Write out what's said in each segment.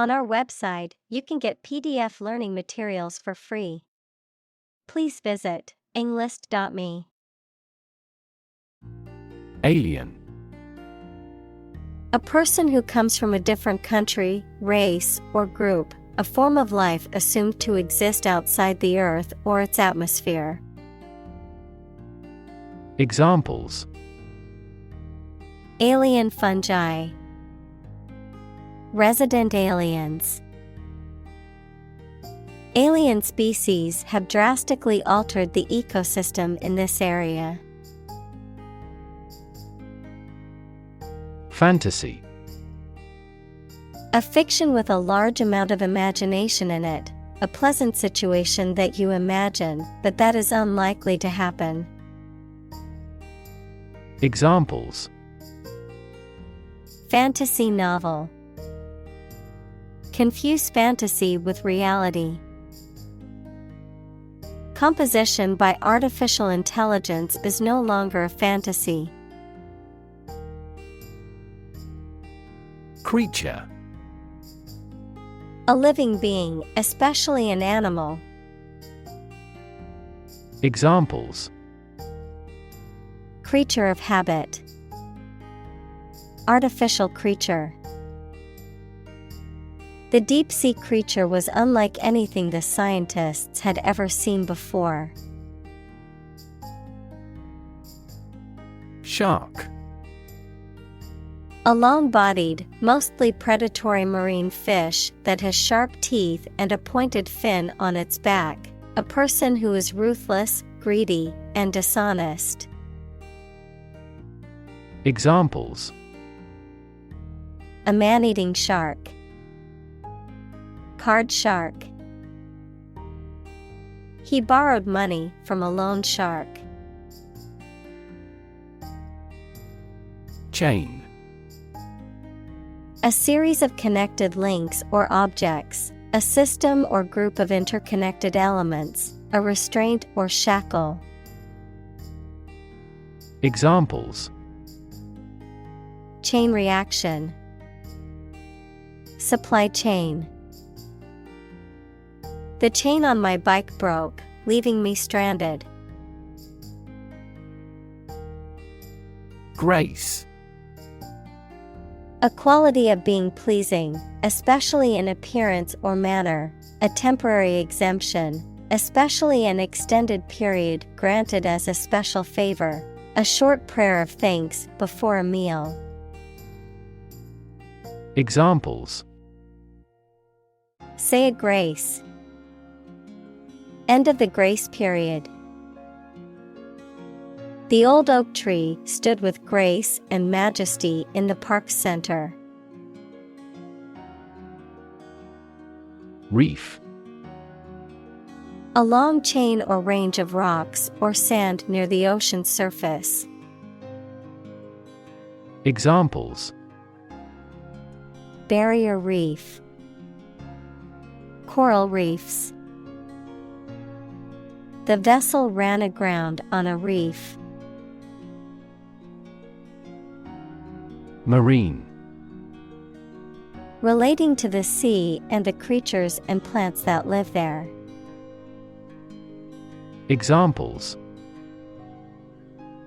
On our website, you can get PDF learning materials for free. Please visit englist.me. Alien. A person who comes from a different country, race, or group, a form of life assumed to exist outside the Earth or its atmosphere. Examples: Alien fungi. Resident aliens. Alien species have drastically altered the ecosystem in this area. Fantasy. A fiction with a large amount of imagination in it, a pleasant situation that you imagine, but that is unlikely to happen. Examples: Fantasy novel. Confuse fantasy with reality. Composition by artificial intelligence is no longer a fantasy. Creature. A living being, especially an animal. Examples: Creature of habit. Artificial creature. The deep-sea creature was unlike anything the scientists had ever seen before. Shark. A long-bodied, mostly predatory marine fish that has sharp teeth and a pointed fin on its back. A person who is ruthless, greedy, and dishonest. Examples: A man-eating shark. Card shark. He borrowed money from a loan shark. Chain. A series of connected links or objects, a system or group of interconnected elements, a restraint or shackle. Examples: Chain reaction. Supply chain. The chain on my bike broke, leaving me stranded. Grace. A quality of being pleasing, especially in appearance or manner, a temporary exemption, especially an extended period granted as a special favor, a short prayer of thanks before a meal. Examples: Say a grace. End of the grace period. The old oak tree stood with grace and majesty in the park center. Reef. A long chain or range of rocks or sand near the ocean's surface. Examples: Barrier reef. Coral reefs. The vessel ran aground on a reef. Marine. Relating to the sea and the creatures and plants that live there. Examples: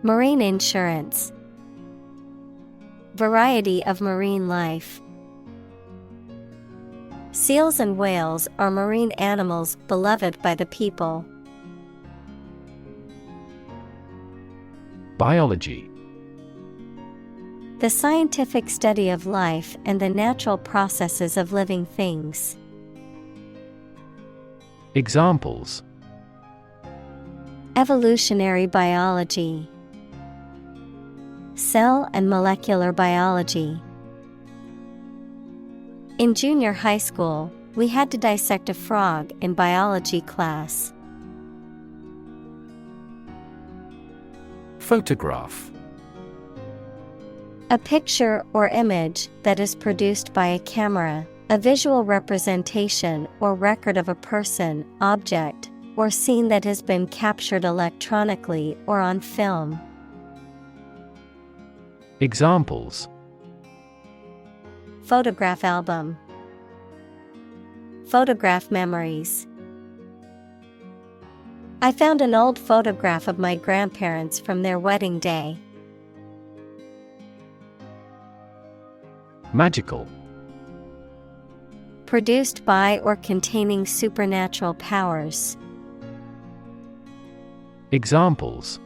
Marine insurance. Variety of marine life. Seals and whales are marine animals beloved by the people. Biology. The scientific study of life and the natural processes of living things. Examples: Evolutionary biology. Cell and molecular biology. In junior high school, we had to dissect a frog in biology class. Photograph. A picture or image that is produced by a camera, a visual representation or record of a person, object, or scene that has been captured electronically or on film. Examples: Photograph album. Photograph memories. I found an old photograph of my grandparents from their wedding day. Magical. Produced by or containing supernatural powers. Examples: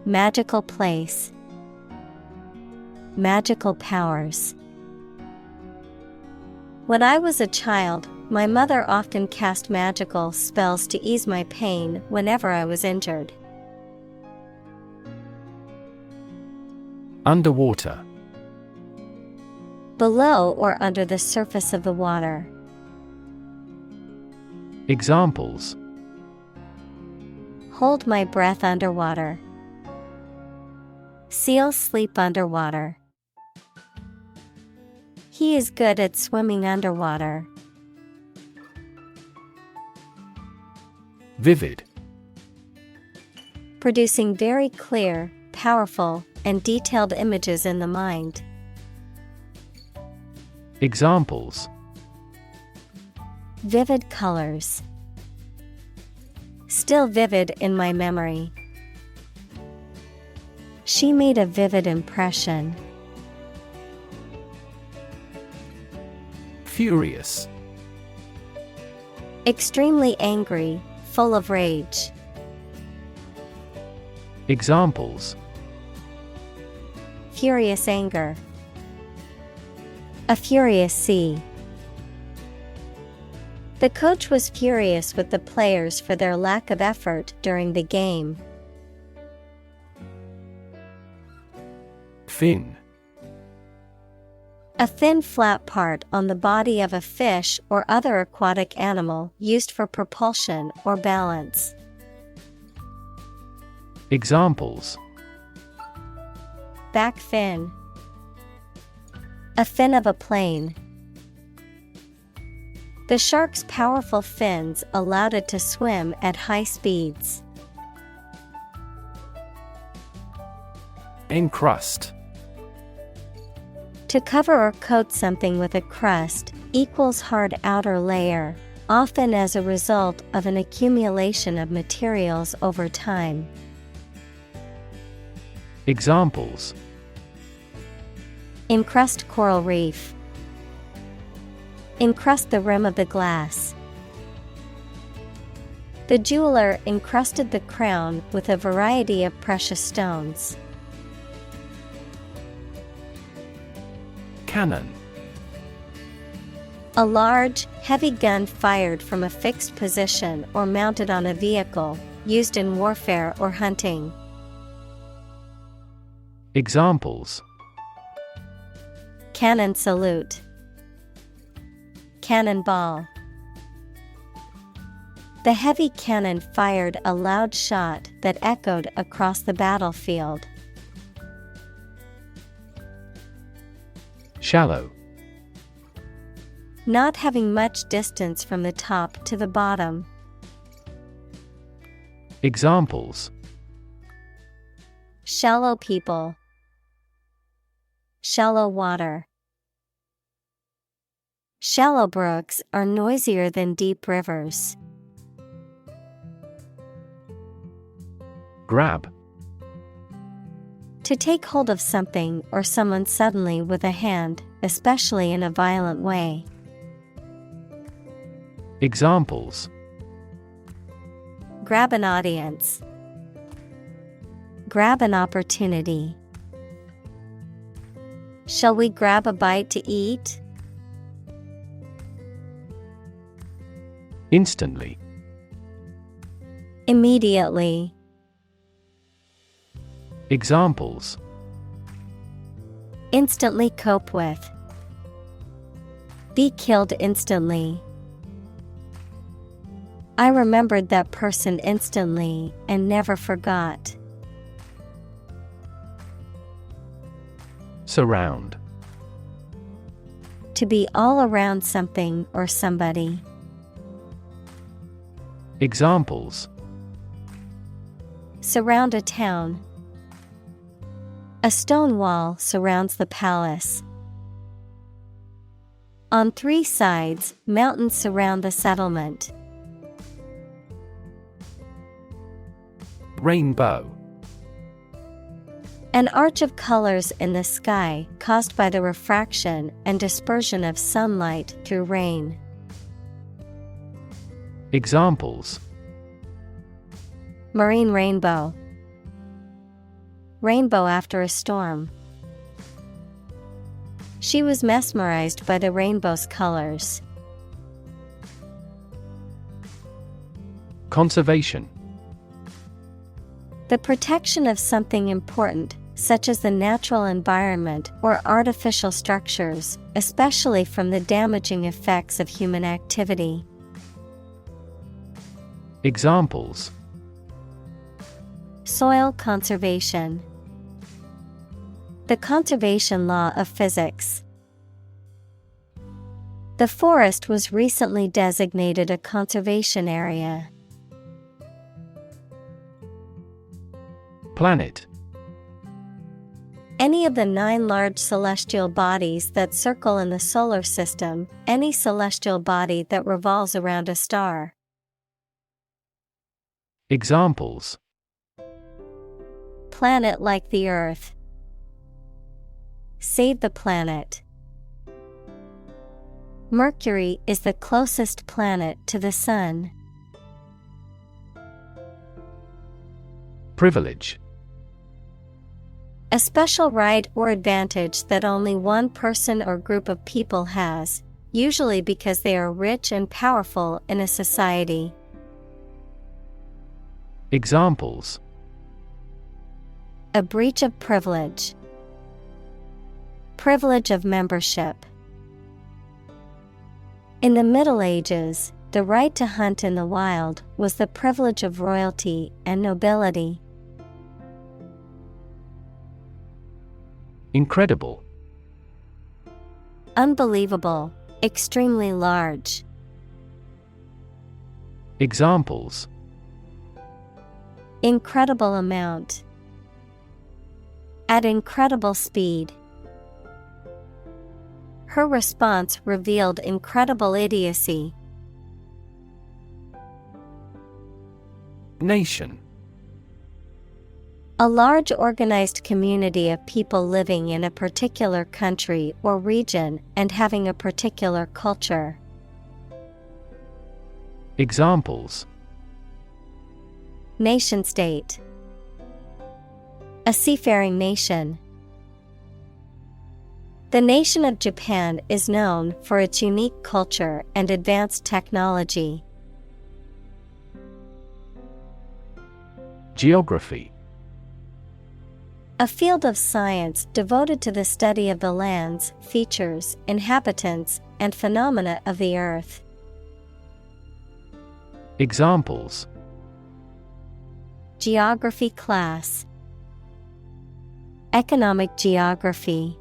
Magical place. Magical powers. When I was a child, my mother often cast magical spells to ease my pain whenever I was injured. Underwater. Below or under the surface of the water. Examples: Hold my breath underwater. Seals sleep underwater. He is good at swimming underwater. Vivid. Producing very clear, powerful, and detailed images in the mind. Examples: Vivid colors. Still vivid in my memory. She made a vivid impression. Furious. Extremely angry, full of rage. Examples: Furious anger. A furious sea. The coach was furious with the players for their lack of effort during the game. Fin. A thin flat part on the body of a fish or other aquatic animal used for propulsion or balance. Examples: Back fin. A fin of a plane. The shark's powerful fins allowed it to swim at high speeds. Encrust. To cover or coat something with a crust, equals hard outer layer, often as a result of an accumulation of materials over time. Examples: Encrust coral reef. Encrust the rim of the glass. The jeweler encrusted the crown with a variety of precious stones. Cannon. A large, heavy gun fired from a fixed position or mounted on a vehicle, used in warfare or hunting. Examples: Cannon salute. Cannonball. The heavy cannon fired a loud shot that echoed across the battlefield. Shallow. Not having much distance from the top to the bottom. Examples: Shallow people. Shallow water. Shallow brooks are noisier than deep rivers. Grab. To take hold of something or someone suddenly with a hand, especially in a violent way. Examples: Grab an audience. Grab an opportunity. Shall we grab a bite to eat? Instantly. Immediately. Examples: Instantly cope with. Be killed instantly. I remembered that person instantly and never forgot. Surround. To be all around something or somebody. Examples: Surround a town. A stone wall surrounds the palace. On three sides, mountains surround the settlement. Rainbow. An arch of colors in the sky caused by the refraction and dispersion of sunlight through rain. Examples: Marine rainbow. Rainbow after a storm. She was mesmerized by the rainbow's colors. Conservation. The protection of something important, such as the natural environment or artificial structures, especially from the damaging effects of human activity. Examples: Soil conservation. The conservation law of physics. The forest was recently designated a conservation area. Planet. Any of the 9 large celestial bodies that circle in the solar system, any celestial body that revolves around a star. Examples: Planet like the Earth. Save the planet. Mercury is the closest planet to the Sun. Privilege. A special right or advantage that only one person or group of people has, usually because they are rich and powerful in a society. Examples: A breach of privilege. Privilege of membership. In the Middle Ages, the right to hunt in the wild was the privilege of royalty and nobility. Incredible. Unbelievable, extremely large. Examples: Incredible amount. At incredible speed. Her response revealed incredible idiocy. Nation. A large organized community of people living in a particular country or region and having a particular culture. Examples: Nation-state. A seafaring nation. The nation of Japan is known for its unique culture and advanced technology. Geography. A field of science devoted to the study of the lands, features, inhabitants, and phenomena of the earth. Examples: Geography class. Economic geography.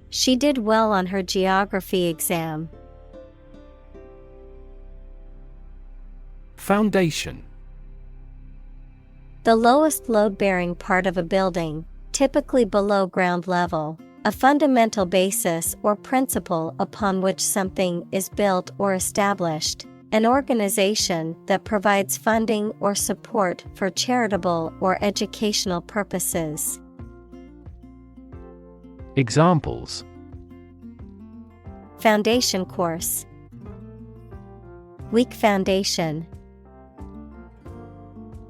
She did well on her geography exam. Foundation. The lowest load-bearing part of a building, typically below ground level, a fundamental basis or principle upon which something is built or established, an organization that provides funding or support for charitable or educational purposes. Examples: Foundation course. Weak foundation.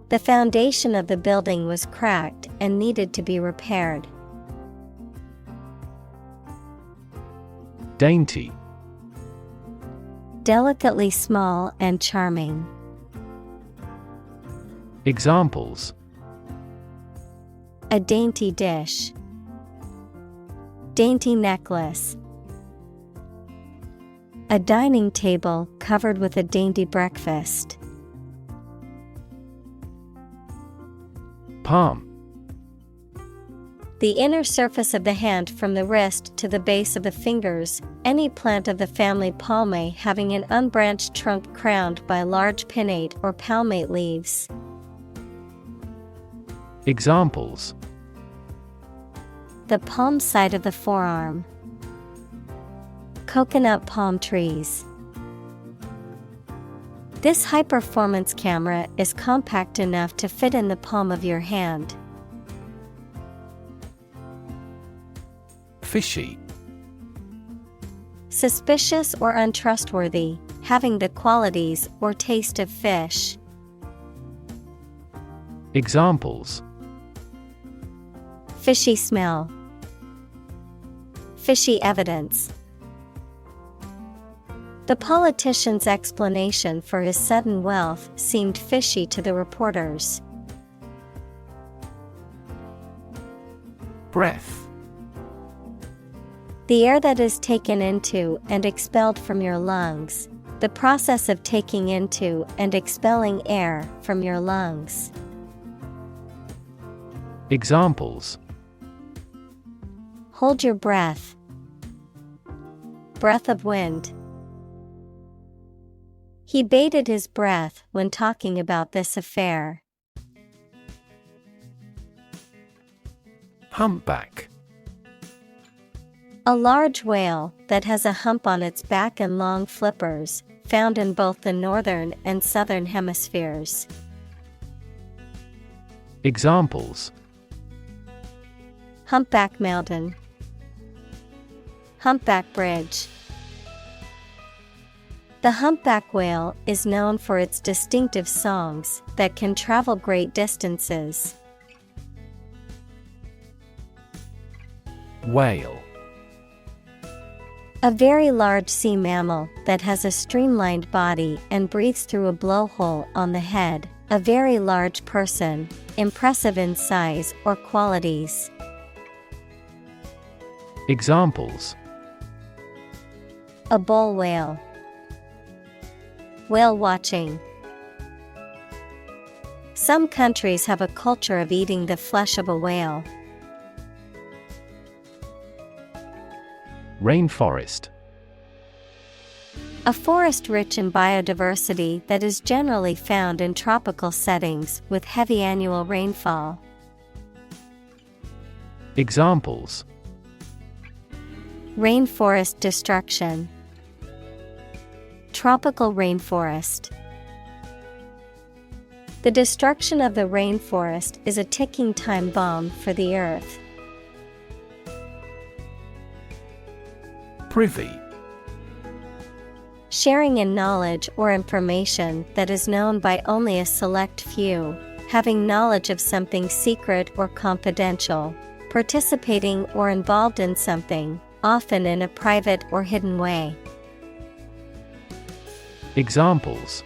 The foundation of the building was cracked and needed to be repaired. Dainty. Delicately small and charming. Examples: A dainty dish. Dainty necklace. A dining table covered with a dainty breakfast. Palm. The inner surface of the hand from the wrist to the base of the fingers, any plant of the family Palmae having an unbranched trunk crowned by large pinnate or palmate leaves. Examples: The palm side of the forearm. Coconut palm trees. This high-performance camera is compact enough to fit in the palm of your hand. Fishy. Suspicious or untrustworthy, having the qualities or taste of fish. Examples: Fishy smell. Fishy evidence. The politician's explanation for his sudden wealth seemed fishy to the reporters. Breath. The air that is taken into and expelled from your lungs. The process of taking into and expelling air from your lungs. Examples: Hold your breath. Breath of wind. He bated his breath when talking about this affair. Humpback. A large whale that has a hump on its back and long flippers, found in both the northern and southern hemispheres. Examples: Humpback mountain. Humpback bridge. The humpback whale is known for its distinctive songs that can travel great distances. Whale. A very large sea mammal that has a streamlined body and breathes through a blowhole on the head. A very large person, impressive in size or qualities. Examples: A bull whale. Whale watching. Some countries have a culture of eating the flesh of a whale. Rainforest. A forest rich in biodiversity that is generally found in tropical settings with heavy annual rainfall. Examples: Rainforest destruction. Tropical rainforest. The destruction of the rainforest is a ticking time bomb for the earth. Privy. Sharing in knowledge or information that is known by only a select few, having knowledge of something secret or confidential, participating or involved in something, often in a private or hidden way. Examples: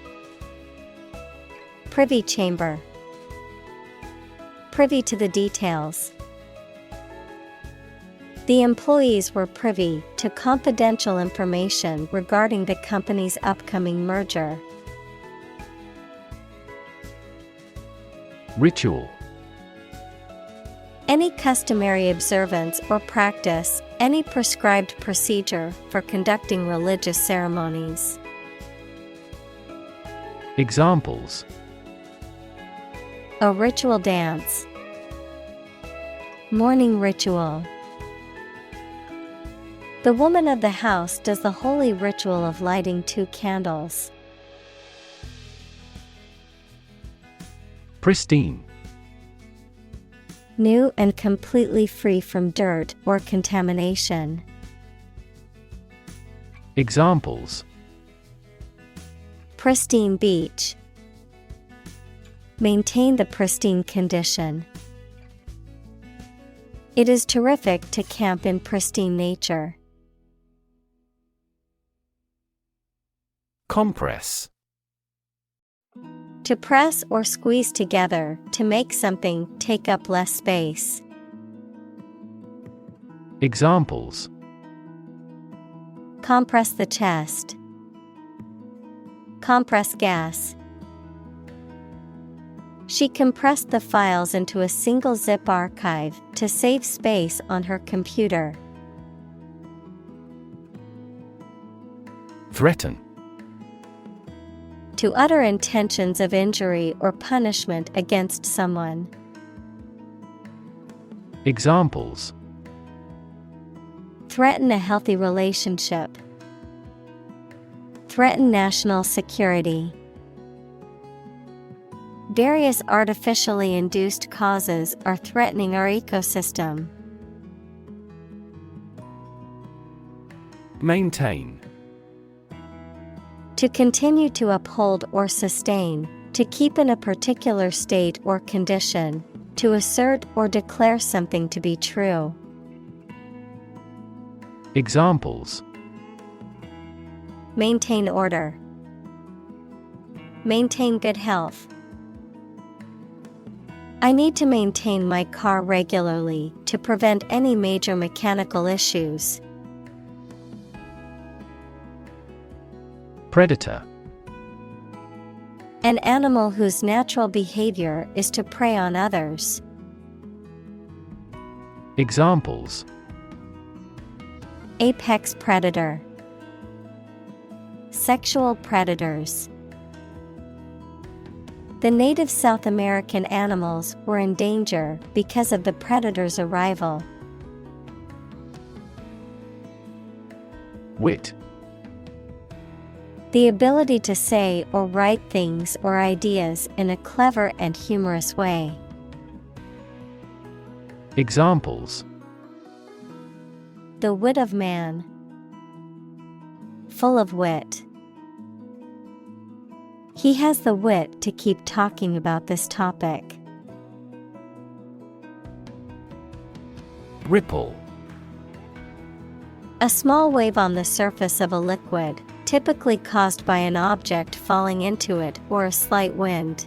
Privy chamber. Privy to the details. The employees were privy to confidential information regarding the company's upcoming merger. Ritual. Any customary observance or practice, any prescribed procedure for conducting religious ceremonies. Examples: A ritual dance. Morning ritual. The woman of the house does the holy ritual of lighting 2 candles. Pristine. New and completely free from dirt or contamination. Examples: Pristine beach. Maintain the pristine condition. It is terrific to camp in pristine nature. Compress. To press or squeeze together to make something take up less space. Examples: Compress the chest. Compress gas. She compressed the files into a single zip archive to save space on her computer. Threaten. To utter intentions of injury or punishment against someone. Examples: Threaten a healthy relationship. Threaten national security. Various artificially induced causes are threatening our ecosystem. Maintain. To continue to uphold or sustain, to keep in a particular state or condition, to assert or declare something to be true. Examples: Maintain order. Maintain good health. I need to maintain my car regularly to prevent any major mechanical issues. Predator. An animal whose natural behavior is to prey on others. Examples: Apex predator. Sexual predators. The native South American animals were in danger because of the predator's arrival. Wit. The ability to say or write things or ideas in a clever and humorous way. Examples: The wit of man. Full of wit. He has the wit to keep talking about this topic. Ripple. A small wave on the surface of a liquid, typically caused by an object falling into it or a slight wind.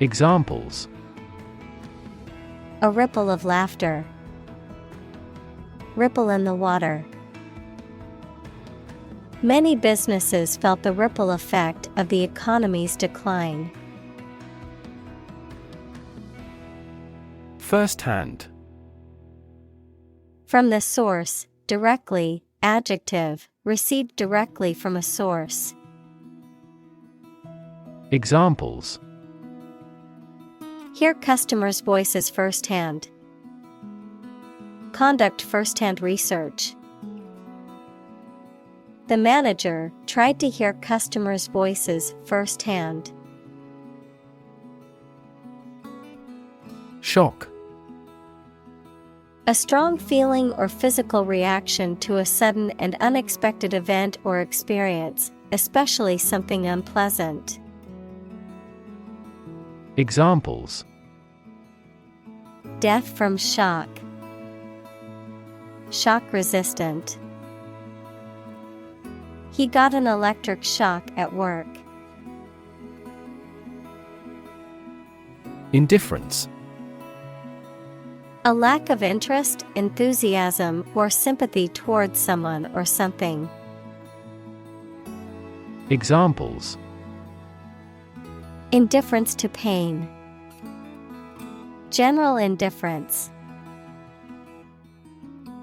Examples: A ripple of laughter. Ripple in the water. Many businesses felt the ripple effect of the economy's decline. First-hand. From the source, directly, adjective, received directly from a source. Examples: Hear customers' voices firsthand. Conduct firsthand research. The manager tried to hear customers' voices firsthand. Shock. A strong feeling or physical reaction to a sudden and unexpected event or experience, especially something unpleasant. Examples: Death from shock. Shock resistant. He got an electric shock at work. Indifference. A lack of interest, enthusiasm, or sympathy towards someone or something. Examples: Indifference to pain. General indifference.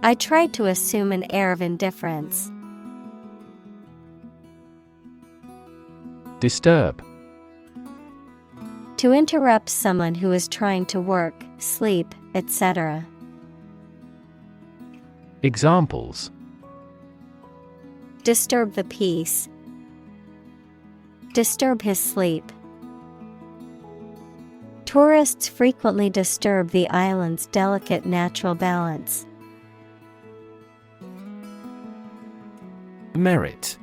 I tried to assume an air of indifference. Disturb. To interrupt someone who is trying to work, sleep, etc. Examples: Disturb the peace. Disturb his sleep. Tourists frequently disturb the island's delicate natural balance. Merit.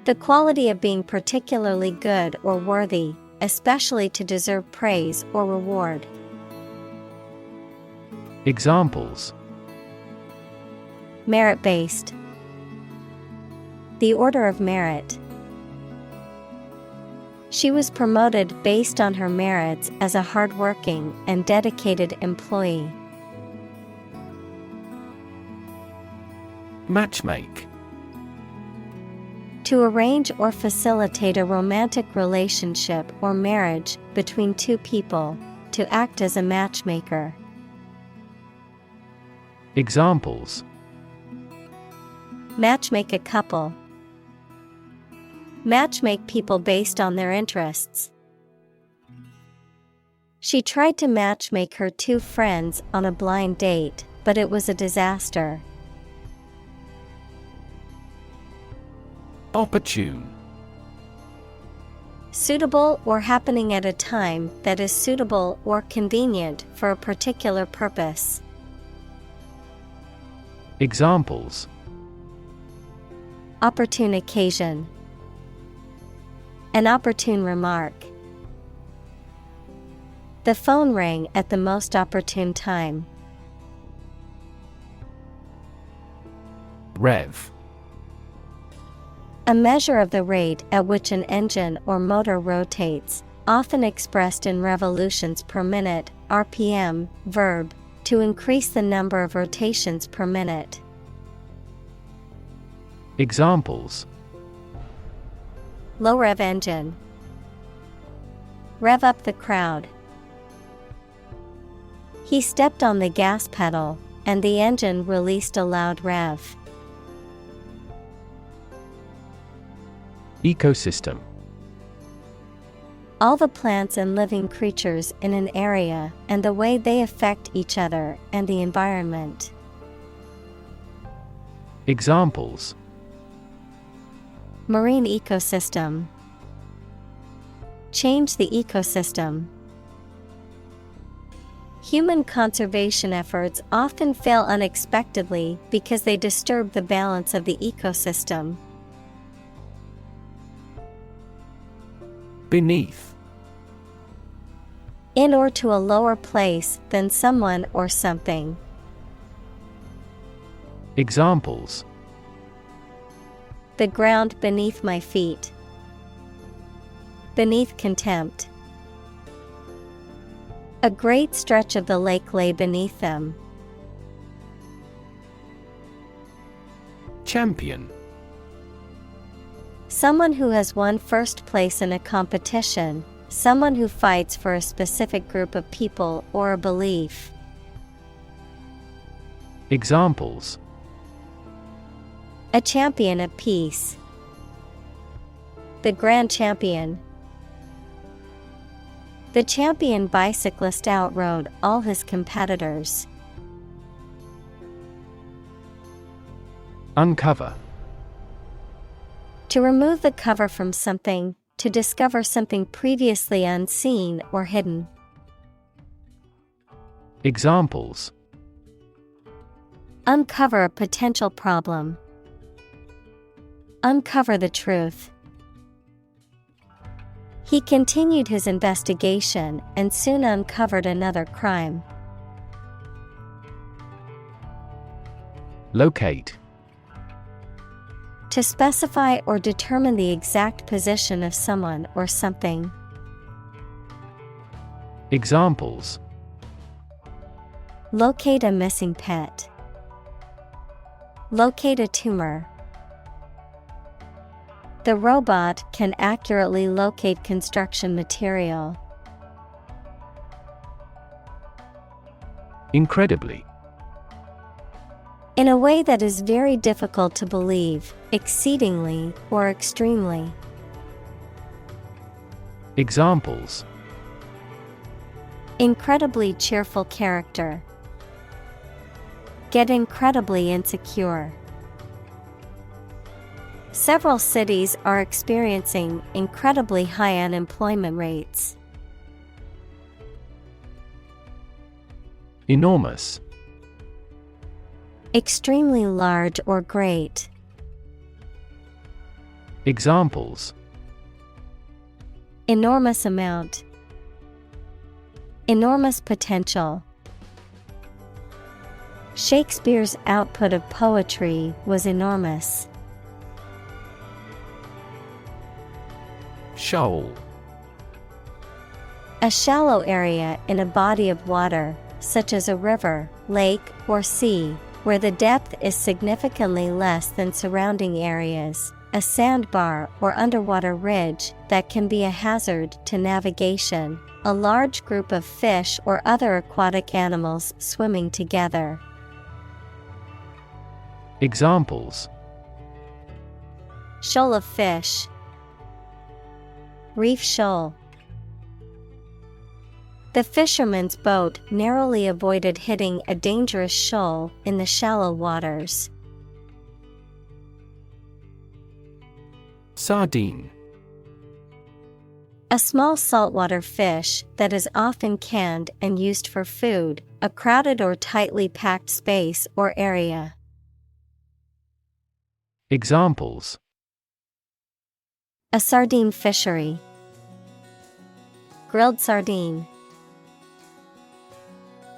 The quality of being particularly good or worthy, especially to deserve praise or reward. Examples: Merit-based. The order of merit. She was promoted based on her merits as a hardworking and dedicated employee. Matchmake. To arrange or facilitate a romantic relationship or marriage between two people, to act as a matchmaker. Examples: Matchmake a couple. Matchmake people based on their interests. She tried to matchmake her two friends on a blind date, but it was a disaster. Opportune. Suitable or happening at a time that is suitable or convenient for a particular purpose. Examples: Opportune occasion. An opportune remark. The phone rang at the most opportune time. Rev. A measure of the rate at which an engine or motor rotates, often expressed in revolutions per minute, RPM, verb, to increase the number of rotations per minute. Examples: Low rev engine. Rev up the crowd. He stepped on the gas pedal, and the engine released a loud rev. Ecosystem. All the plants and living creatures in an area and the way they affect each other and the environment. Examples: Marine ecosystem. Change the ecosystem. Human conservation efforts often fail unexpectedly because they disturb the balance of the ecosystem. Beneath. In or to a lower place than someone or something. Examples: The ground beneath my feet. Beneath contempt. A great stretch of the lake lay beneath them. Champion. Someone who has won first place in a competition, someone who fights for a specific group of people or a belief. Examples: A champion of peace. The grand champion. The champion bicyclist outrode all his competitors. Uncover. To remove the cover from something, to discover something previously unseen or hidden. Examples: Uncover a potential problem. Uncover the truth. He continued his investigation and soon uncovered another crime. Locate. To specify or determine the exact position of someone or something. Examples: Locate a missing pet. Locate a tumor. The robot can accurately locate construction material. Incredibly. In a way that is very difficult to believe, exceedingly or extremely. Examples: Incredibly cheerful character. Get incredibly insecure. Several cities are experiencing incredibly high unemployment rates. Enormous. Extremely large or great. Examples: Enormous amount. Enormous potential. Shakespeare's output of poetry was enormous. Shoal. A shallow area in a body of water, such as a river, lake, or sea, where the depth is significantly less than surrounding areas, a sandbar or underwater ridge that can be a hazard to navigation, a large group of fish or other aquatic animals swimming together. Examples: Shoal of fish. Reef shoal. The fisherman's boat narrowly avoided hitting a dangerous shoal in the shallow waters. Sardine. A small saltwater fish that is often canned and used for food, a crowded or tightly packed space or area. Examples: A sardine fishery. Grilled sardine.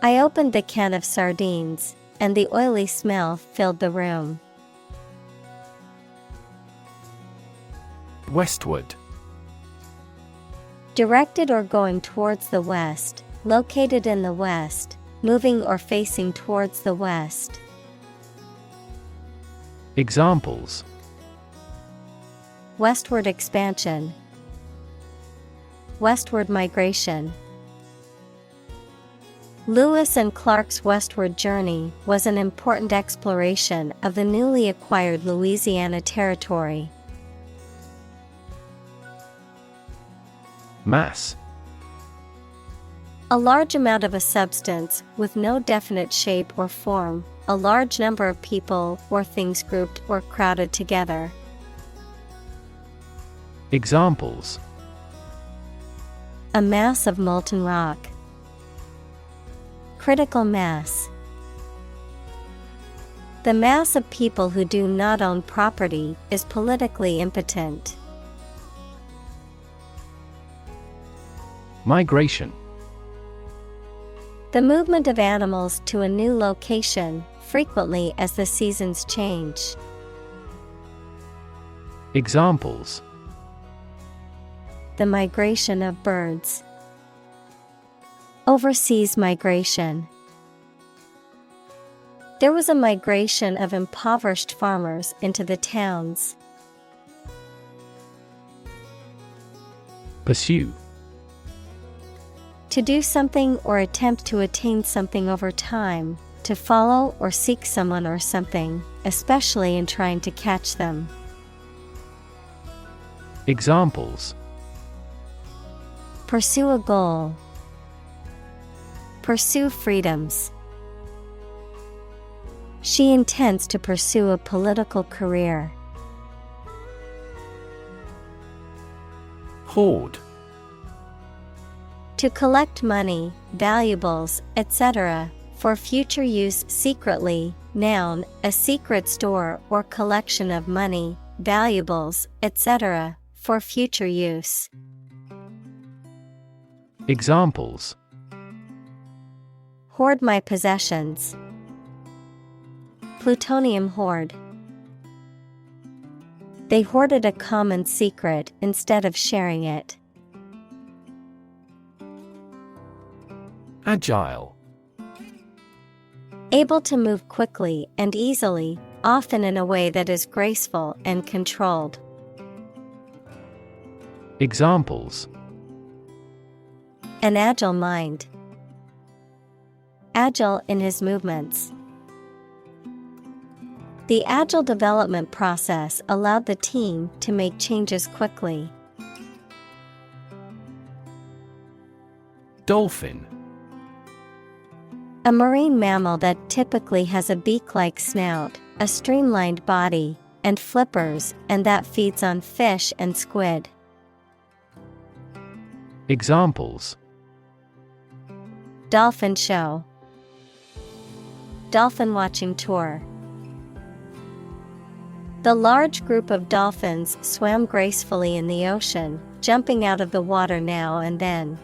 I opened the can of sardines, and the oily smell filled the room. Westward. Directed or going towards the west, located in the west, moving or facing towards the west. Examples: Westward expansion. Westward migration. Lewis and Clark's westward journey was an important exploration of the newly acquired Louisiana Territory. Mass. A large amount of a substance with no definite shape or form, a large number of people or things grouped or crowded together. Examples: A mass of molten rock. Critical mass. The mass of people who do not own property is politically impotent. Migration. The movement of animals to a new location, frequently as the seasons change. Examples: The migration of birds. Overseas migration. There was a migration of impoverished farmers into the towns. Pursue. To do something or attempt to attain something over time, to follow or seek someone or something, especially in trying to catch them. Examples: Pursue a goal. Pursue freedoms. She intends to pursue a political career. Hoard. To collect money, valuables, etc., for future use secretly. Noun, a secret store or collection of money, valuables, etc., for future use. Examples: Hoard my possessions. Plutonium hoard. They hoarded a common secret instead of sharing it. Agile. Able to move quickly and easily, often in a way that is graceful and controlled. Examples: An agile mind. Agile in his movements. The agile development process allowed the team to make changes quickly. Dolphin. A marine mammal that typically has a beak-like snout, a streamlined body, and flippers, and that feeds on fish and squid. Examples: Dolphin show. Dolphin watching tour. The large group of dolphins swam gracefully in the ocean, jumping out of the water now and then.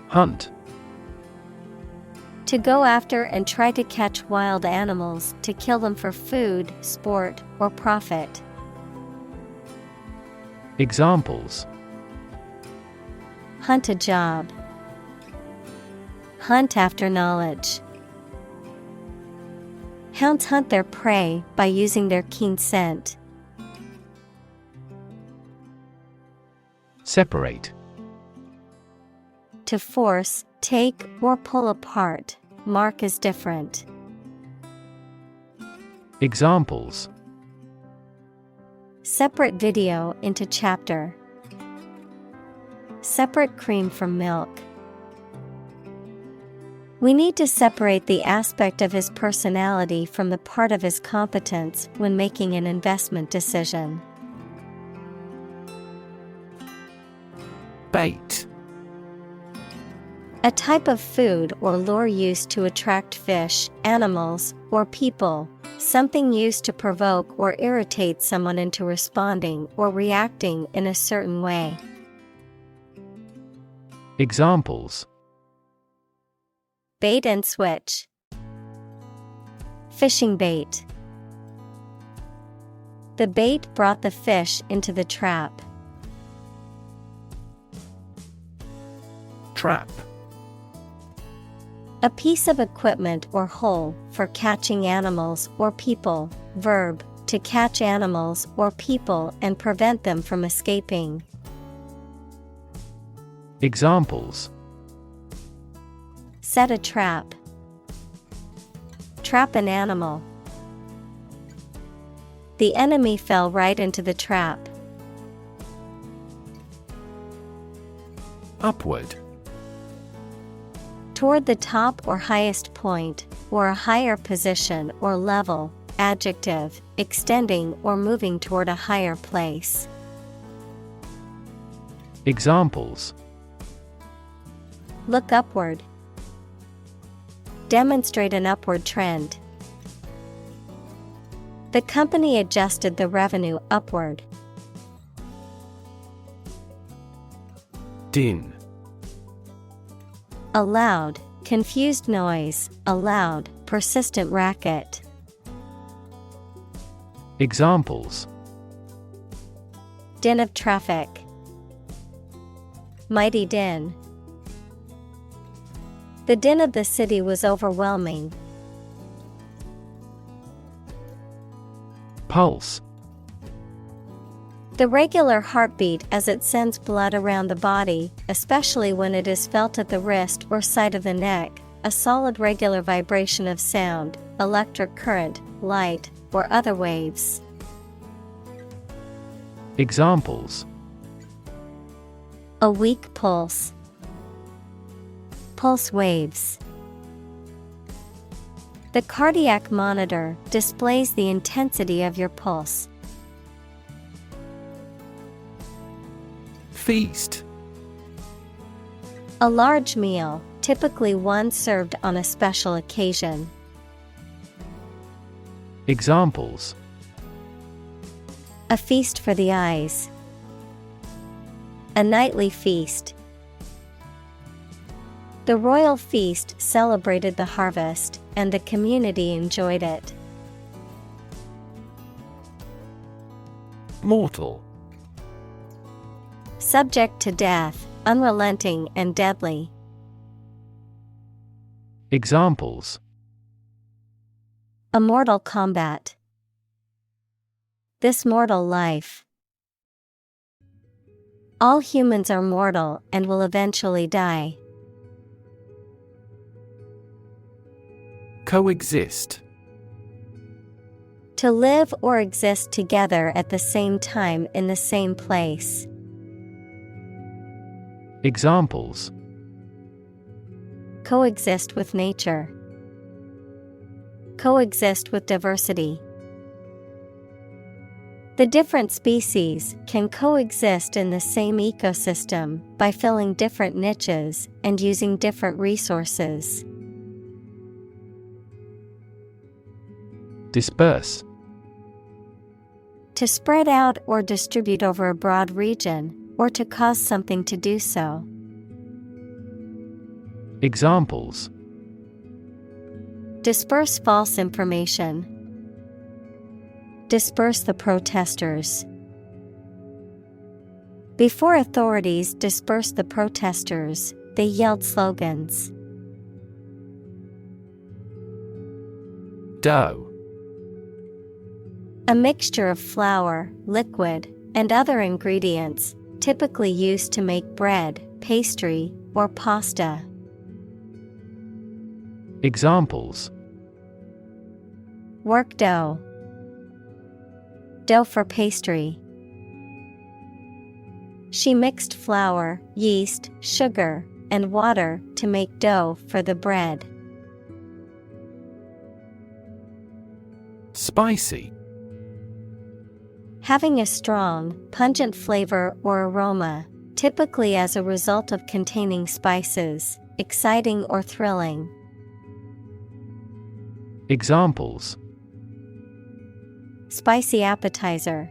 Hunt. To go after and try to catch wild animals to kill them for food, sport, or profit. Examples: Hunt a job. Hunt after knowledge. Hounds hunt their prey by using their keen scent. Separate. To force, take, or pull apart, mark as different. Examples: Separate video into chapter. Separate cream from milk. We need to separate the aspect of his personality from the part of his competence when making an investment decision. Bait. A type of food or lure used to attract fish, animals, or people, something used to provoke or irritate someone into responding or reacting in a certain way. Examples: Bait and switch. Fishing bait. The bait brought the fish into the trap. Trap. A piece of equipment or hole for catching animals or people. Verb, to catch animals or people and prevent them from escaping. Examples: Set a trap. Trap an animal. The enemy fell right into the trap. Upward. Toward the top or highest point, or a higher position or level. Adjective, extending or moving toward a higher place. Examples: Look upward. Demonstrate an upward trend. The company adjusted the revenue upward. Din. A loud, confused noise, a loud, persistent racket. Examples: Din of traffic. Mighty din. The din of the city was overwhelming. Pulse. The regular heartbeat as it sends blood around the body, especially when it is felt at the wrist or side of the neck, a solid regular vibration of sound, electric current, light, or other waves. Examples: A weak pulse. Pulse waves. The cardiac monitor displays the intensity of your pulse. Feast. A large meal, typically one served on a special occasion. Examples: A feast for the eyes. A nightly feast. The royal feast celebrated the harvest, and the community enjoyed it. Mortal. Subject to death, unrelenting and deadly. Examples: A mortal combat. This mortal life. All humans are mortal and will eventually die. Coexist. To live or exist together at the same time in the same place. Examples: Coexist with nature. Coexist with diversity. The different species can coexist in the same ecosystem by filling different niches and using different resources. Disperse. To spread out or distribute over a broad region, or to cause something to do so. Examples: Disperse false information. Disperse the protesters. Before authorities dispersed the protesters, they yelled slogans. Dough. A mixture of flour, liquid, and other ingredients, typically used to make bread, pastry, or pasta. Examples: Work dough. Dough for pastry. She mixed flour, yeast, sugar, and water to make dough for the bread. Spicy. Having a strong, pungent flavor or aroma, typically as a result of containing spices, exciting or thrilling. Examples: Spicy appetizer.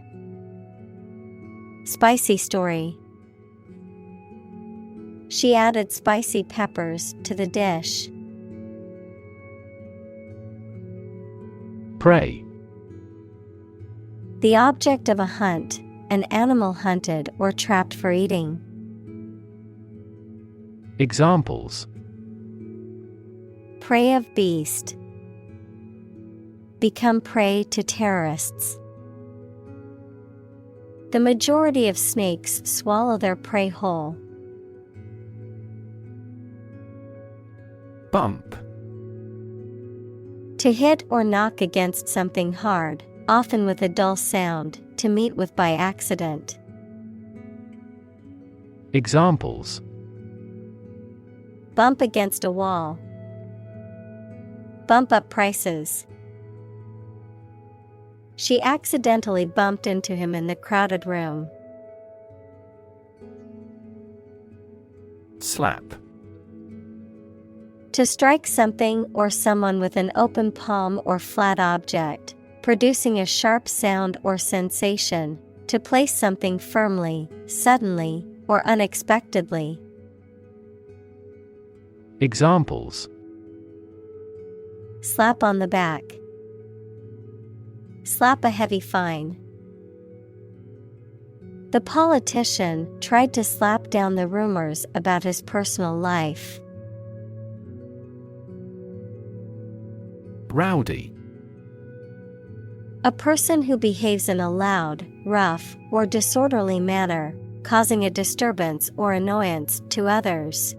Spicy story. She added spicy peppers to the dish. Prey. The object of a hunt, an animal hunted or trapped for eating. Examples: Prey of beast. Become prey to terrorists. The majority of snakes swallow their prey whole. Bump. To hit or knock against something hard, often with a dull sound, to meet with by accident. Examples: Bump against a wall. Bump up prices. She accidentally bumped into him in the crowded room. Slap. To strike something or someone with an open palm or flat object, producing a sharp sound or sensation, to place something firmly, suddenly, or unexpectedly. Examples: Slap on the back. Slap a heavy fine. The politician tried to slap down the rumors about his personal life. Rowdy. A person who behaves in a loud, rough, or disorderly manner, causing a disturbance or annoyance to others.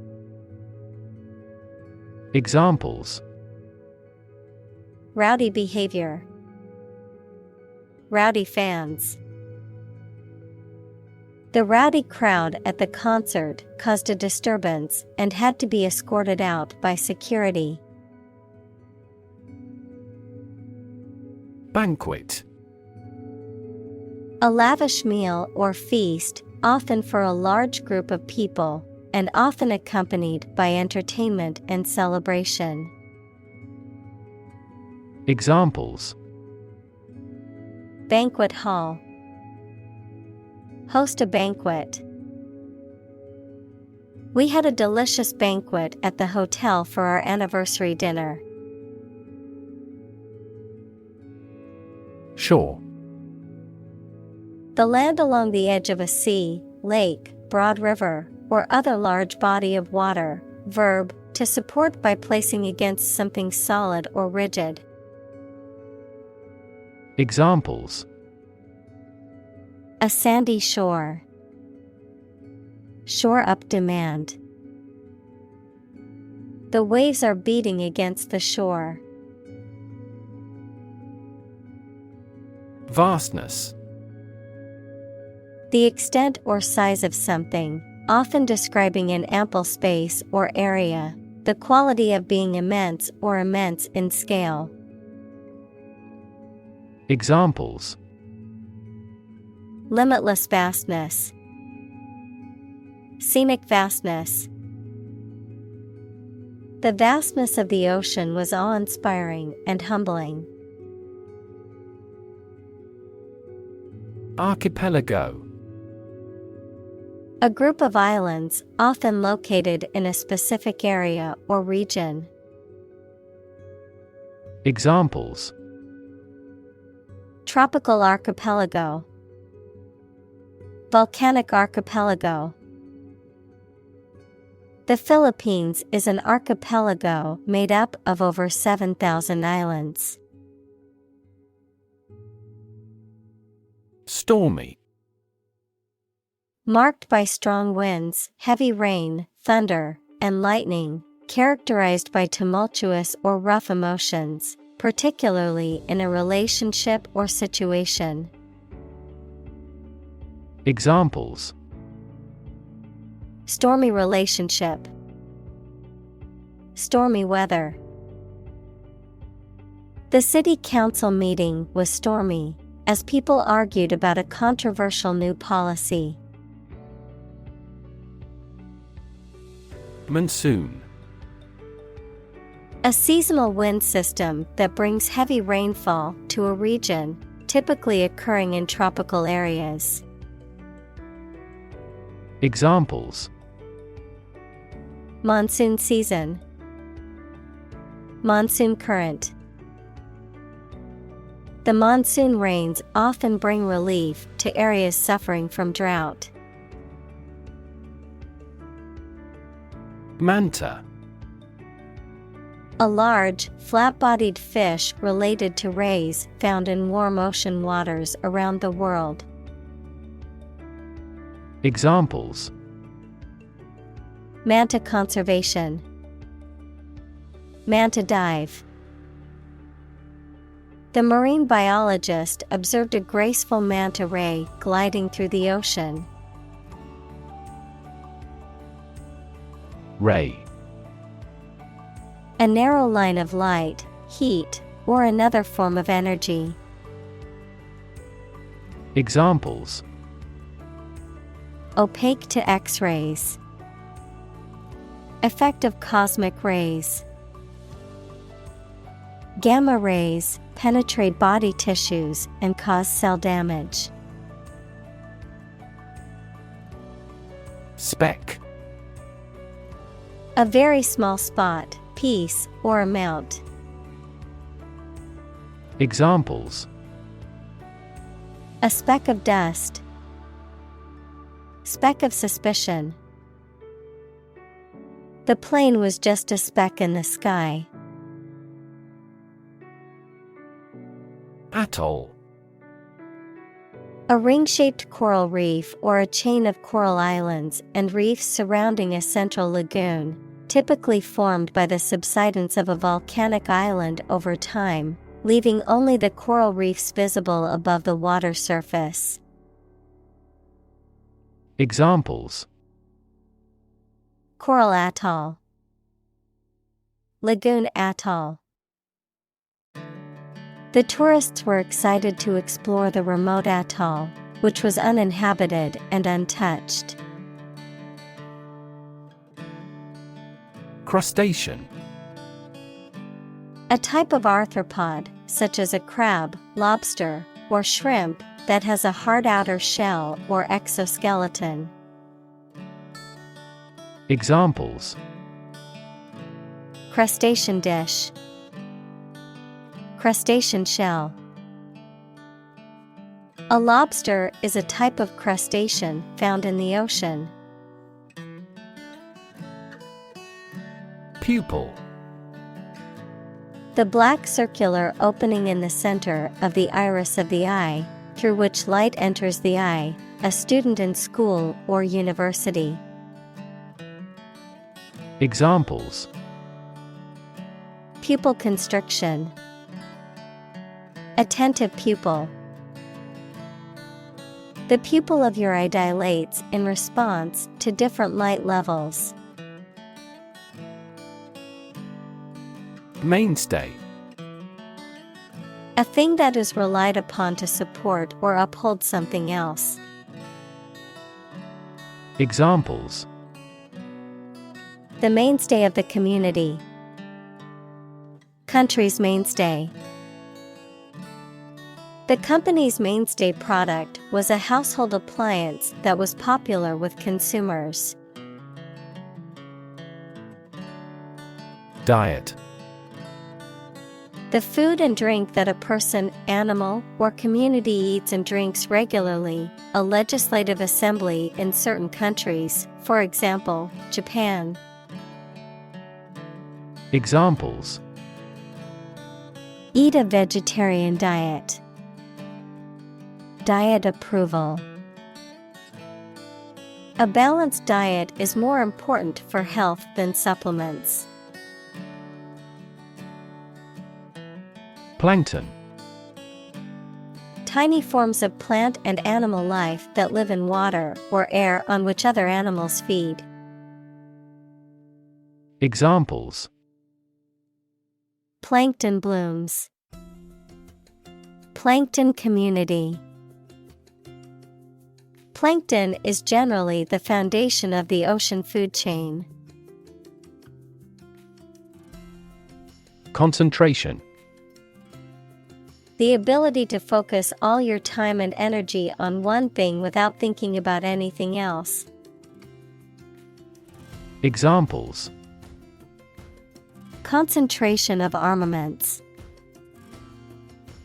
Examples: Rowdy behavior. Rowdy fans. The rowdy crowd at the concert caused a disturbance and had to be escorted out by security. Banquet. A lavish meal or feast, often for a large group of people, and often accompanied by entertainment and celebration. Examples: Banquet hall. Host a banquet. We had a delicious banquet at the hotel for our anniversary dinner. Shore. The land along the edge of a sea, lake, broad river, or other large body of water. Verb, to support by placing against something solid or rigid. Examples: A sandy shore. Shore up demand. The waves are beating against the shore. Vastness. The extent or size of something, often describing an ample space or area, the quality of being immense or immense in scale. Examples: Limitless vastness. Scenic vastness. The vastness of the ocean was awe-inspiring and humbling. Archipelago. A group of islands, often located in a specific area or region. Examples: Tropical archipelago. Volcanic archipelago. The Philippines is an archipelago made up of over 7,000 islands. Stormy. Marked by strong winds, heavy rain, thunder, and lightning, characterized by tumultuous or rough emotions, particularly in a relationship or situation. Examples: Stormy relationship. stormy weather. The city council meeting was stormy, as people argued about a controversial new policy. Monsoon. A seasonal wind system that brings heavy rainfall to a region, typically occurring in tropical areas. Examples: monsoon season, monsoon current. The monsoon rains often bring relief to areas suffering from drought. Manta. A large, flat-bodied fish related to rays found in warm ocean waters around the world. Examples: manta conservation, manta dive. The marine biologist observed a graceful manta ray gliding through the ocean. Ray. A narrow line of light, heat, or another form of energy. Examples: opaque to X-rays, effect of cosmic rays. Gamma rays penetrate body tissues and cause cell damage. Speck. A very small spot, piece, or amount. Examples: a speck of dust, speck of suspicion. The plane was just a speck in the sky. Atoll. A ring-shaped coral reef or a chain of coral islands and reefs surrounding a central lagoon, typically formed by the subsidence of a volcanic island over time, leaving only the coral reefs visible above the water surface. Examples: coral atoll, lagoon atoll. The tourists were excited to explore the remote atoll, which was uninhabited and untouched. Crustacean. A type of arthropod, such as a crab, lobster, or shrimp, that has a hard outer shell or exoskeleton. Examples: crustacean dish, crustacean shell. A lobster is a type of crustacean found in the ocean. Pupil. The black circular opening in the center of the iris of the eye, through which light enters the eye, a student in school or university. Examples: pupil constriction, attentive pupil. The pupil of your eye dilates in response to different light levels. Mainstay. A thing that is relied upon to support or uphold something else. Examples: the mainstay of the community, country's mainstay. The company's mainstay product was a household appliance that was popular with consumers. Diet. The food and drink that a person, animal, or community eats and drinks regularly, a legislative assembly in certain countries, for example, Japan. Examples: eat a vegetarian diet, diet approval. A balanced diet is more important for health than supplements. Plankton. Tiny forms of plant and animal life that live in water or air on which other animals feed. Examples: Plankton blooms. Plankton community. Plankton is generally the foundation of the ocean food chain. Concentration. The ability to focus all your time and energy on one thing without thinking about anything else. Examples. Concentration of armaments.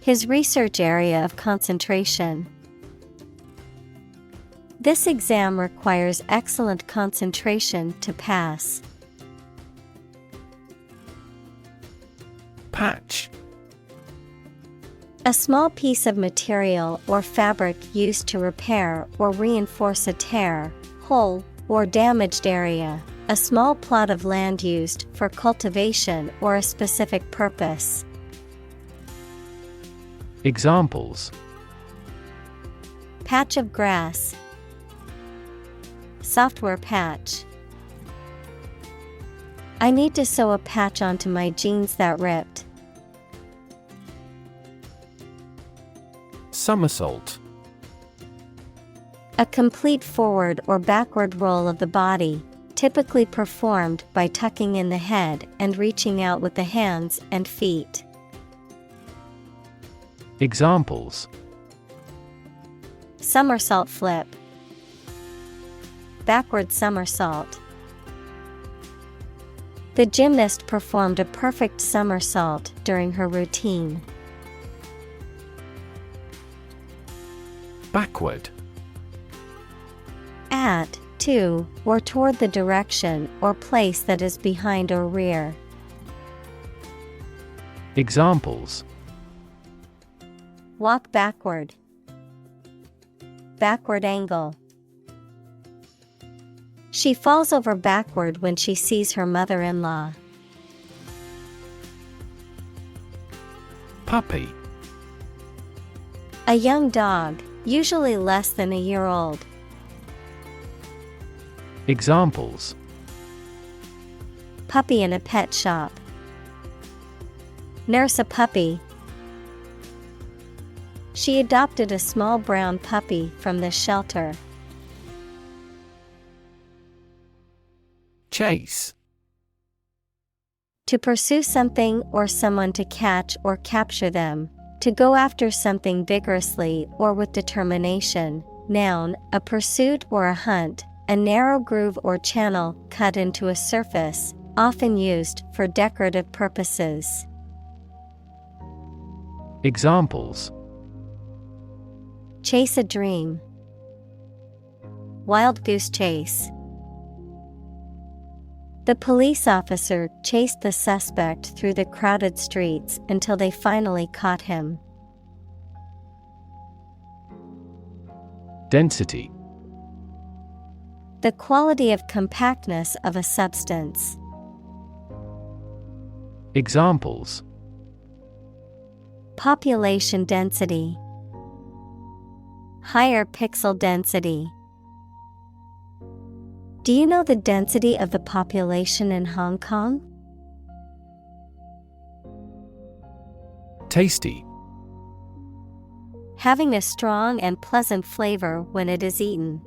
His research area of concentration. This exam requires excellent concentration to pass. Patch. A small piece of material or fabric used to repair or reinforce a tear, hole, or damaged area. A small plot of land used for cultivation or a specific purpose. Examples. Patch of grass. Software patch. I need to sew a patch onto my jeans that ripped. Somersault. A complete forward or backward roll of the body, typically performed by tucking in the head and reaching out with the hands and feet. Examples. Somersault flip. Backward somersault. The gymnast performed a perfect somersault during her routine. Backward. At, to, or toward the direction or place that is behind or rear. Examples. Walk backward. Backward angle. She falls over backward when she sees her mother-in-law. Puppy. A young dog, usually less than a year old. Examples. Puppy in a pet shop. Nurse a puppy. She adopted a small brown puppy from the shelter. Chase. To pursue something or someone, to catch or capture them. To go after something vigorously or with determination. Noun, a pursuit or a hunt, a narrow groove or channel cut into a surface, often used for decorative purposes. Examples. Chase a dream. Wild goose chase. The police officer chased the suspect through the crowded streets until they finally caught him. Density. The quality of compactness of a substance. Examples. Population density. Higher pixel density. Do you know the density of the population in Hong Kong? Tasty. Having a strong and pleasant flavor when it is eaten.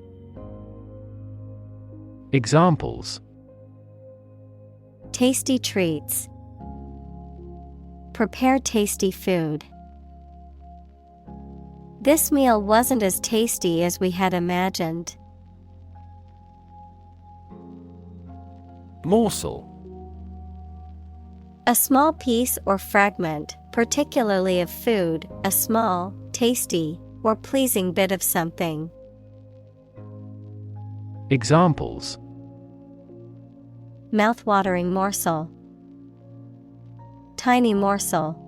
Examples. Tasty treats. Prepare tasty food. This meal wasn't as tasty as we had imagined. Morsel. A small piece or fragment, particularly of food, a small, tasty, or pleasing bit of something. Examples. Mouth-watering morsel. Tiny morsel.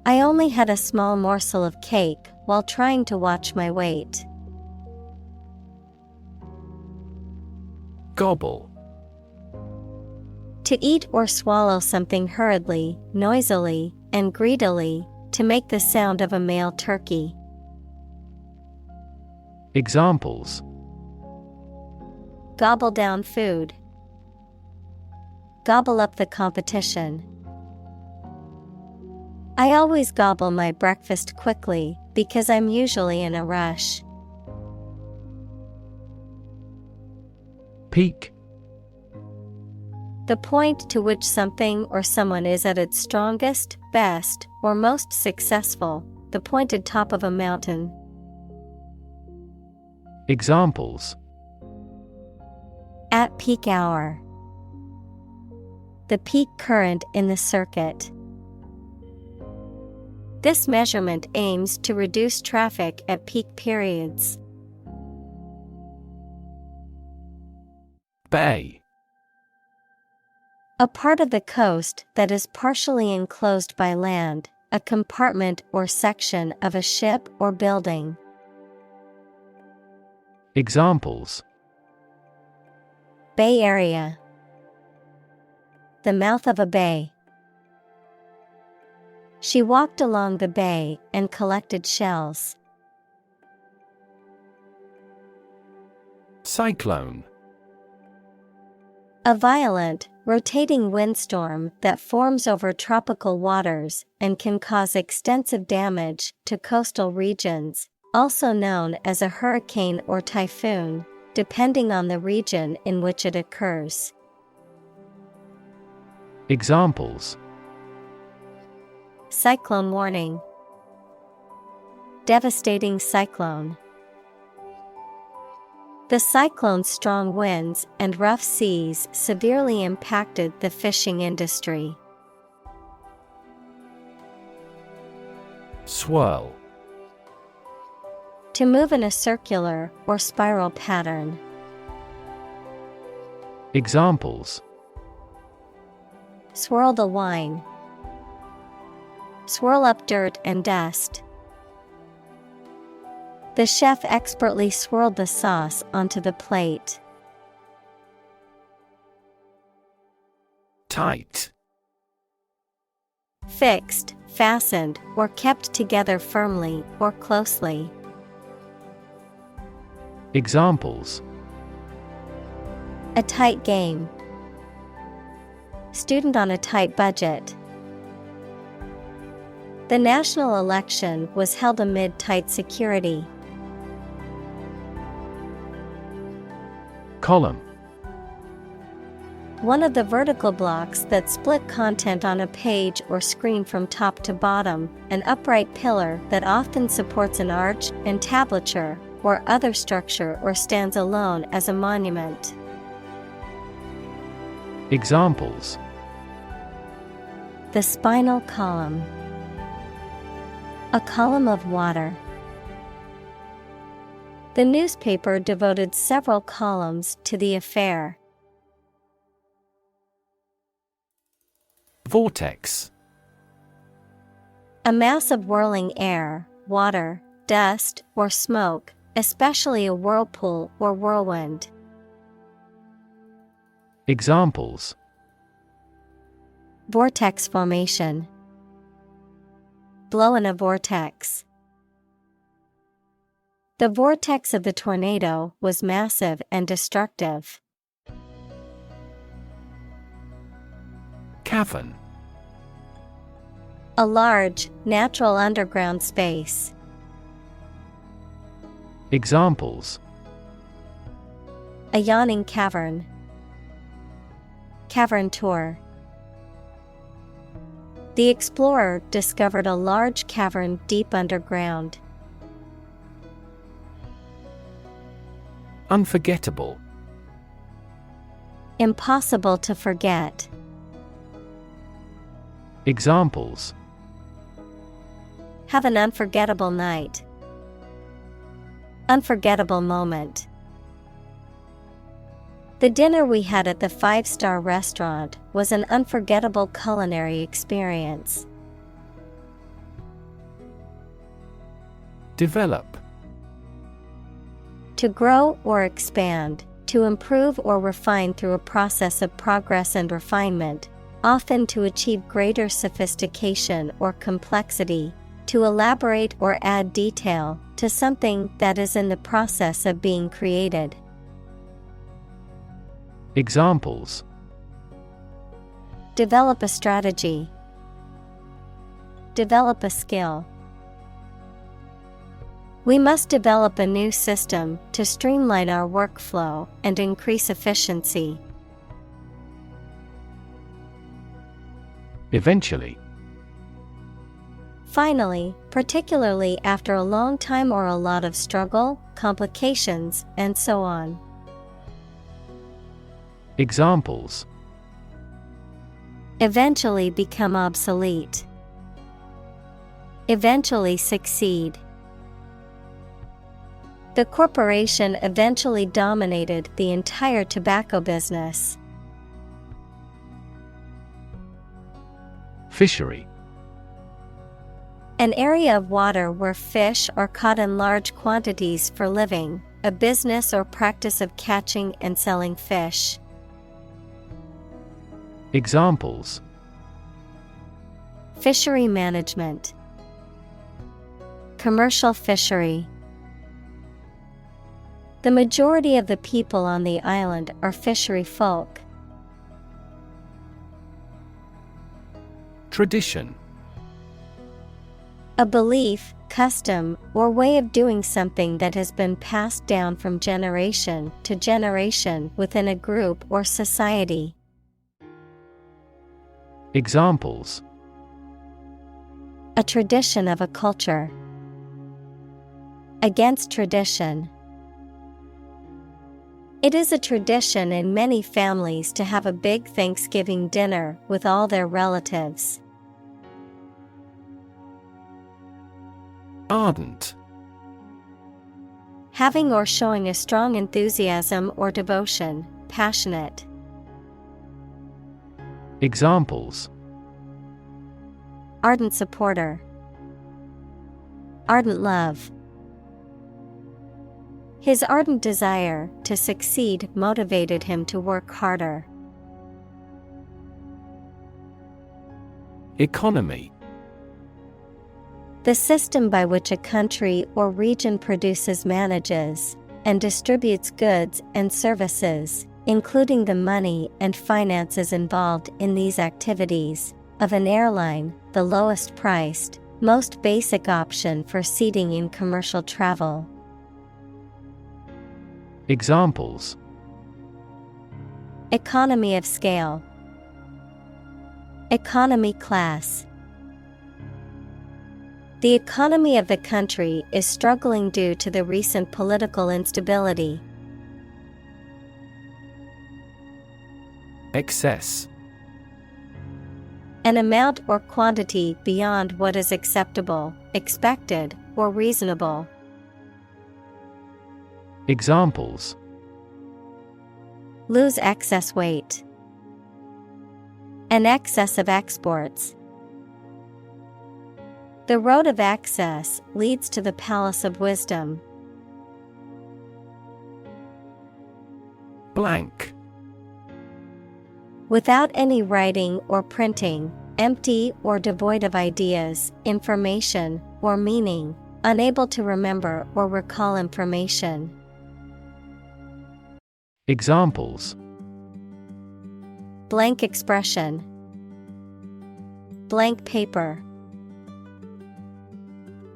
I only had a small morsel of cake while trying to watch my weight. Gobble. To eat or swallow something hurriedly, noisily, and greedily, to make the sound of a male turkey. Examples. Gobble down food. Gobble up the competition. I always gobble my breakfast quickly because I'm usually in a rush. Peak. The point to which something or someone is at its strongest, best, or most successful, the pointed top of a mountain. Examples: At peak hour. The peak current in the circuit. This measurement aims to reduce traffic at peak periods. Bay. A part of the coast that is partially enclosed by land, a compartment or section of a ship or building. Examples: Bay Area. The mouth of a bay. She walked along the bay and collected shells. Cyclone. A violent, rotating windstorm that forms over tropical waters and can cause extensive damage to coastal regions, also known as a hurricane or typhoon, depending on the region in which it occurs. Examples: Cyclone warning. Devastating cyclone. The cyclone's strong winds and rough seas severely impacted the fishing industry. Swirl. To move in a circular or spiral pattern. Examples: Swirl the wine. Swirl up dirt and dust. The chef expertly swirled the sauce onto the plate. Tight. Fixed, fastened, or kept together firmly or closely. Examples: A tight game. Student on a tight budget. The national election was held amid tight security. Column. One of the vertical blocks that split content on a page or screen from top to bottom, an upright pillar that often supports an arch, entablature, or other structure or stands alone as a monument. Examples: The spinal column. A column of water. The newspaper devoted several columns to the affair. Vortex. A mass of whirling air, water, dust, or smoke, especially a whirlpool or whirlwind. Examples: Vortex formation. Blow in a vortex. The vortex of the tornado was massive and destructive. Cavern. A large, natural underground space. Examples: A yawning cavern. Cavern tour. The explorer discovered a large cavern deep underground. Unforgettable. Impossible to forget. Examples: Have an unforgettable night. Unforgettable moment. The dinner we had at the 5-star restaurant was an unforgettable culinary experience. Develop. To grow or expand, to improve or refine through a process of progress and refinement, often to achieve greater sophistication or complexity, to elaborate or add detail to something that is in the process of being created. Examples: Develop a strategy. Develop a skill. We must develop a new system to streamline our workflow and increase efficiency. Eventually. Finally, particularly after a long time or a lot of struggle, complications, and so on. Examples: Eventually become obsolete. Eventually succeed. The corporation eventually dominated the entire tobacco business. Fishery. An area of water where fish are caught in large quantities for living, a business or practice of catching and selling fish. Examples: Fishery management. Commercial fishery. The majority of the people on the island are fishery folk. Tradition. A belief, custom, or way of doing something that has been passed down from generation to generation within a group or society. Examples: A tradition of a culture. Against tradition. It is a tradition in many families to have a big Thanksgiving dinner with all their relatives. Ardent. Having or showing a strong enthusiasm or devotion, passionate. Examples: Ardent supporter. Ardent love. His ardent desire to succeed motivated him to work harder. Economy. The system by which a country or region produces, manages, and distributes goods and services, including the money and finances involved in these activities, of an airline, the lowest priced, most basic option for seating in commercial travel. Examples: Economy of scale. Economy class. The economy of the country is struggling due to the recent political instability. Excess. An amount or quantity beyond what is acceptable, expected, or reasonable. Examples: Lose excess weight. An excess of exports. The road of access leads to the palace of wisdom. Blank. Without any writing or printing, empty or devoid of ideas, information, or meaning, unable to remember or recall information. Examples: Blank expression. Blank paper.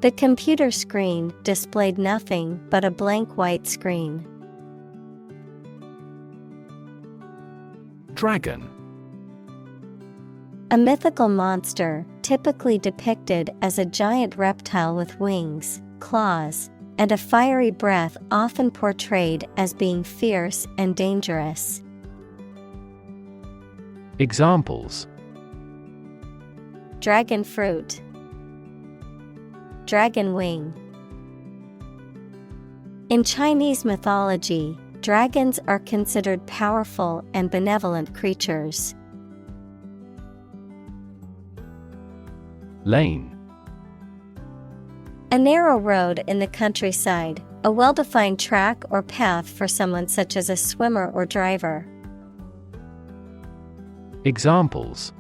The computer screen displayed nothing but a blank white screen. Dragon. A mythical monster, typically depicted as a giant reptile with wings, claws, and a fiery breath, often portrayed as being fierce and dangerous. Examples: Dragon fruit. Dragon wing. In Chinese mythology, dragons are considered powerful and benevolent creatures. Lane. A narrow road in the countryside, a well-defined track or path for someone such as a swimmer or driver. Examples: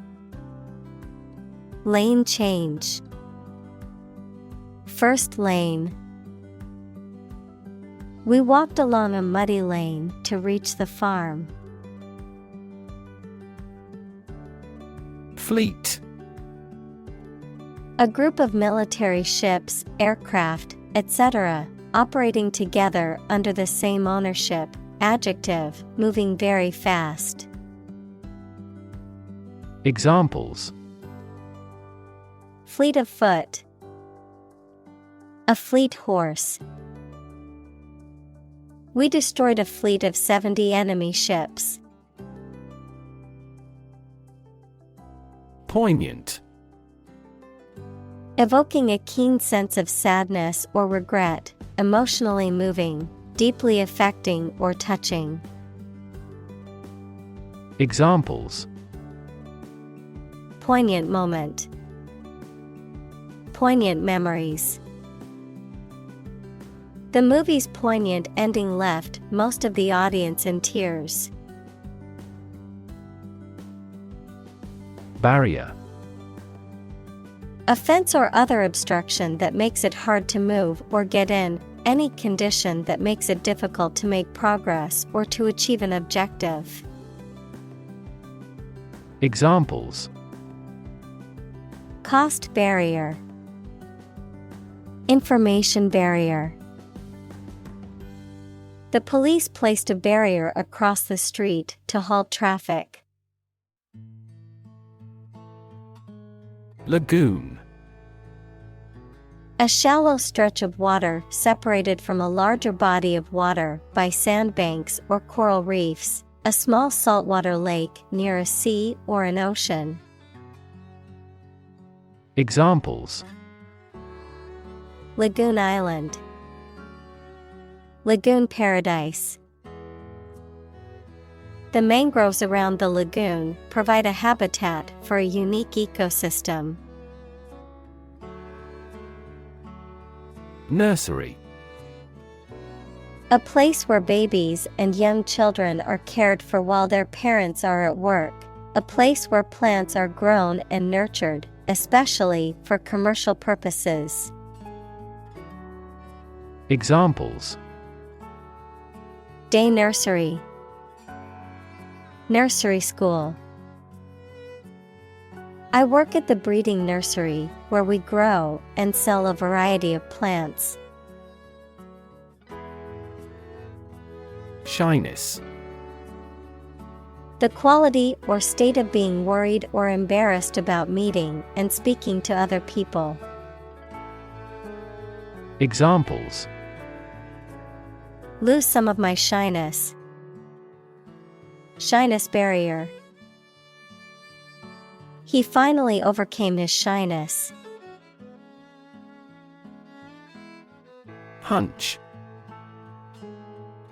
Lane change. First lane. We walked along a muddy lane to reach the farm. Fleet. A group of military ships, aircraft, etc., operating together under the same ownership. Adjective, moving very fast. Examples: Fleet of foot. A fleet horse. We destroyed a fleet of 70 enemy ships. Poignant. Evoking a keen sense of sadness or regret, emotionally moving, deeply affecting or touching. Examples: Poignant moment. Poignant memories. The movie's poignant ending left most of the audience in tears. Barrier. A fence or other obstruction that makes it hard to move or get in, any condition that makes it difficult to make progress or to achieve an objective. Examples: Cost barrier. Information barrier. The police placed a barrier across the street to halt traffic. Lagoon. A shallow stretch of water separated from a larger body of water by sandbanks or coral reefs, a small saltwater lake near a sea or an ocean. Examples: Lagoon Island. Lagoon Paradise. The mangroves around the lagoon provide a habitat for a unique ecosystem. Nursery. A place where babies and young children are cared for while their parents are at work. A place where plants are grown and nurtured, especially for commercial purposes. Examples: Day nursery. Nursery school. I work at the breeding nursery, where we grow and sell a variety of plants. Shyness. The quality or state of being worried or embarrassed about meeting and speaking to other people. Examples: Lose some of my shyness. Shyness barrier. He finally overcame his shyness. Hunch.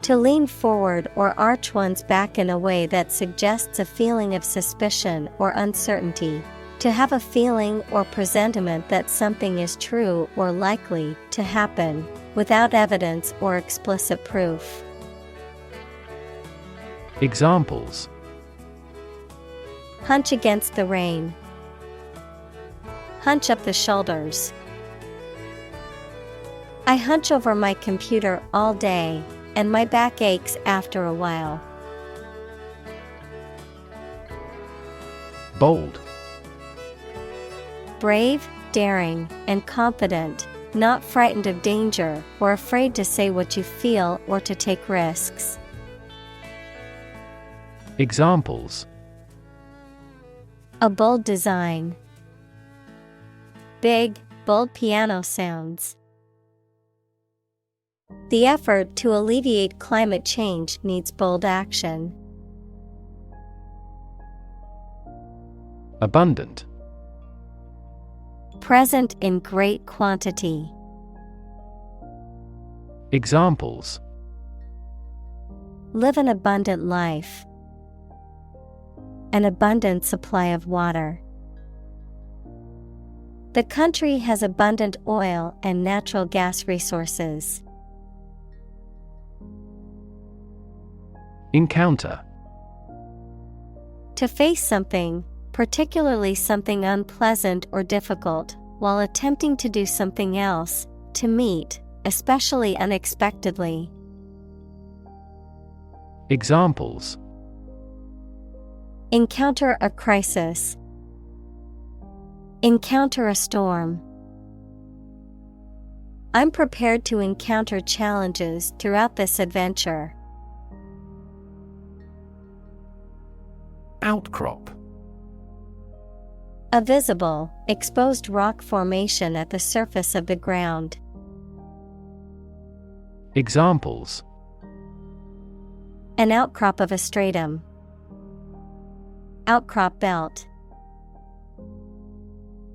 To lean forward or arch one's back in a way that suggests a feeling of suspicion or uncertainty. To have a feeling or presentiment that something is true or likely to happen, without evidence or explicit proof. Examples: Hunch against the rain. Hunch up the shoulders. I hunch over my computer all day, and my back aches after a while. Bold. Brave, daring, and confident, not frightened of danger or afraid to say what you feel or to take risks. Examples: A bold design. Big, bold piano sounds. The effort to alleviate climate change needs bold action. Abundant. Present in great quantity. Examples: Live an abundant life. An abundant supply of water. The country has abundant oil and natural gas resources. Encounter. To face something, particularly something unpleasant or difficult, while attempting to do something else, to meet, especially unexpectedly. Examples: Encounter a crisis. Encounter a storm. I'm prepared to encounter challenges throughout this adventure. Outcrop. A visible, exposed rock formation at the surface of the ground. Examples: An outcrop of a stratum. Outcrop belt.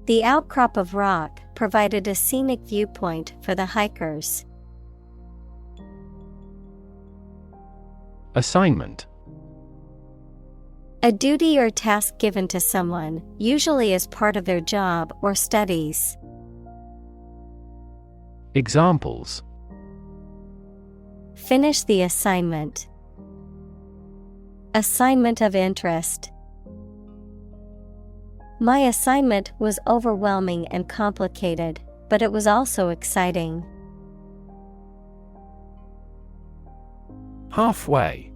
The outcrop of rock provided a scenic viewpoint for the hikers. Assignment. A duty or task given to someone, usually as part of their job or studies. Examples: Finish the assignment. Assignment of interest. My assignment was overwhelming and complicated, but it was also exciting. Halfway.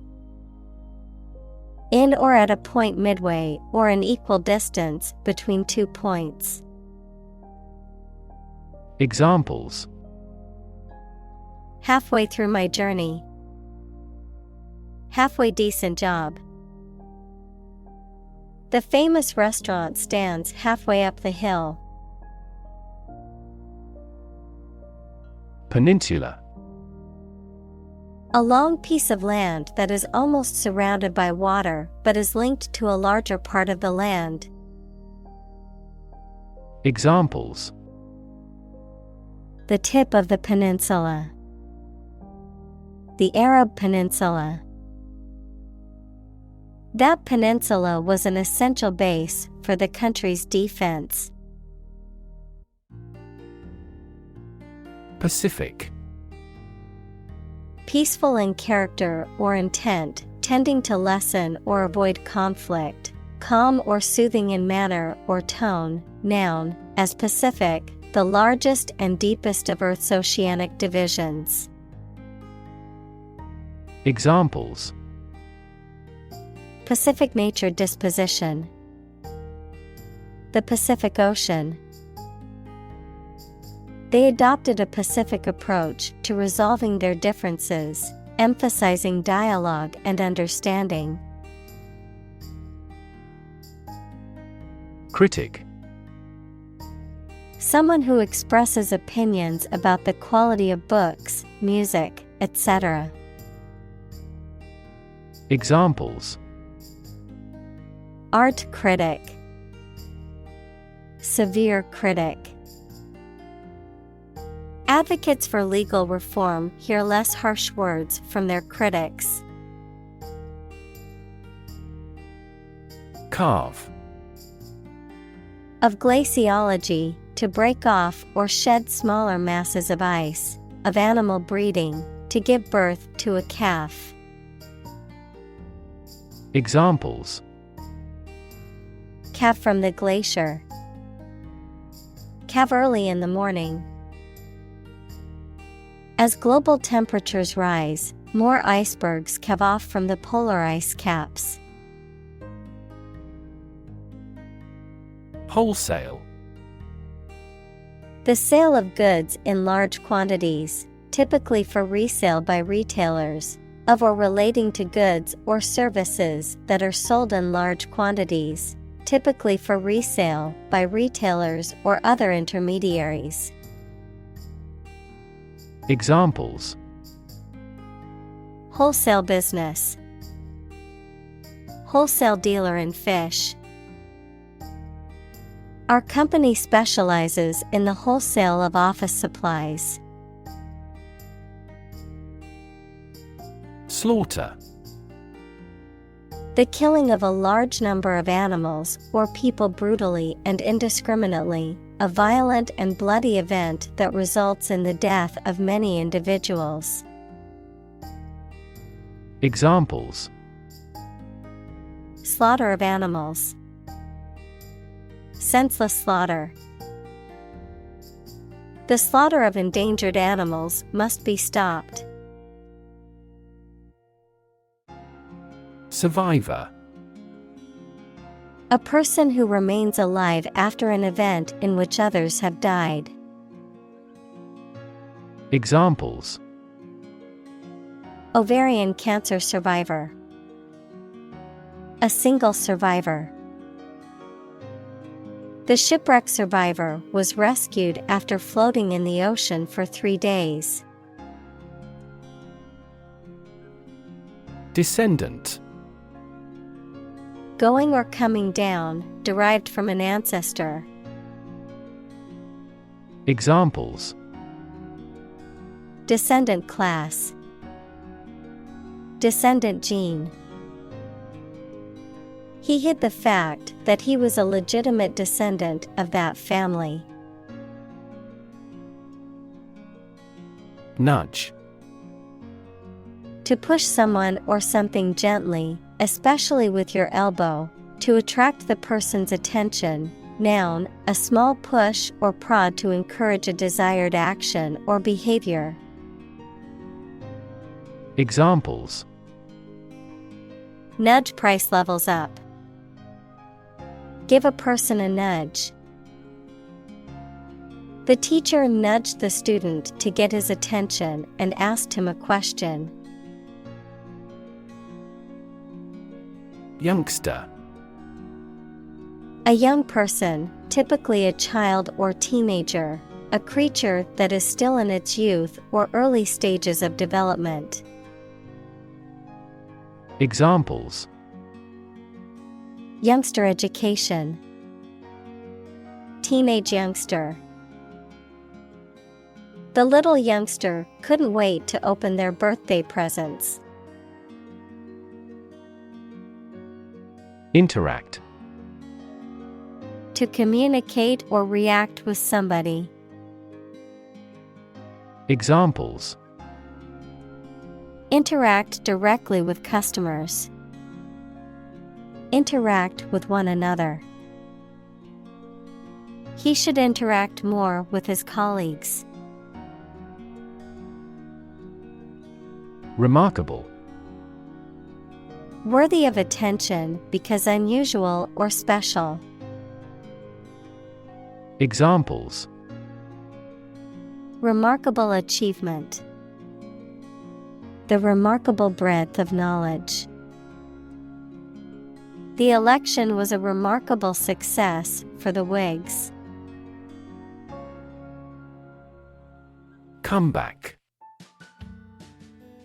In or at a point midway or an equal distance between 2 points. Examples: Halfway through my journey. Halfway decent job. The famous restaurant stands halfway up the hill. Peninsula. A long piece of land that is almost surrounded by water but is linked to a larger part of the land. Examples: The tip of the peninsula. The Arab Peninsula. That peninsula was an essential base for the country's defense. Pacific. Peaceful in character or intent, tending to lessen or avoid conflict, calm or soothing in manner or tone. Noun, as Pacific, the largest and deepest of Earth's oceanic divisions. Examples: Pacific nature disposition. The Pacific Ocean. They adopted a pacific approach to resolving their differences, emphasizing dialogue and understanding. Critic. Someone who expresses opinions about the quality of books, music, etc. Examples: Art critic. Severe critic. Advocates for legal reform hear less harsh words from their critics. Carve. Of glaciology, to break off or shed smaller masses of ice. Of animal breeding, to give birth to a calf. Examples: Calve from the glacier. Calve early in the morning. As global temperatures rise, more icebergs calve off from the polar ice caps. Wholesale. The sale of goods in large quantities, typically for resale by retailers, of or relating to goods or services that are sold in large quantities, typically for resale by retailers or other intermediaries. Examples: Wholesale business. Wholesale dealer in fish. Our company specializes in the wholesale of office supplies. Slaughter. The killing of a large number of animals or people brutally and indiscriminately, a violent and bloody event that results in the death of many individuals. Examples: Slaughter of animals. Senseless slaughter. The slaughter of endangered animals must be stopped. Survivor. A person who remains alive after an event in which others have died. Examples: Ovarian cancer survivor. A single survivor. The shipwreck survivor was rescued after floating in the ocean for 3 days. Descendant. Going or coming down, derived from an ancestor. Examples: Descendant class. Descendant gene. He hid the fact that he was a legitimate descendant of that family. Nudge. To push someone or something gently, especially with your elbow, to attract the person's attention. Noun, a small push or prod to encourage a desired action or behavior. Examples: Nudge price levels up. Give a person a nudge. The teacher nudged the student to get his attention and asked him a question. Youngster. A young person, typically a child or teenager, a creature that is still in its youth or early stages of development. Examples: Youngster education. Teenage youngster. The little youngster couldn't wait to open their birthday presents. Interact. To communicate or react with somebody. Examples: Interact directly with customers. Interact with one another. He should interact more with his colleagues. Remarkable. Worthy of attention because unusual or special. Examples: Remarkable achievement. The remarkable breadth of knowledge. The election was a remarkable success for the Whigs. Comeback.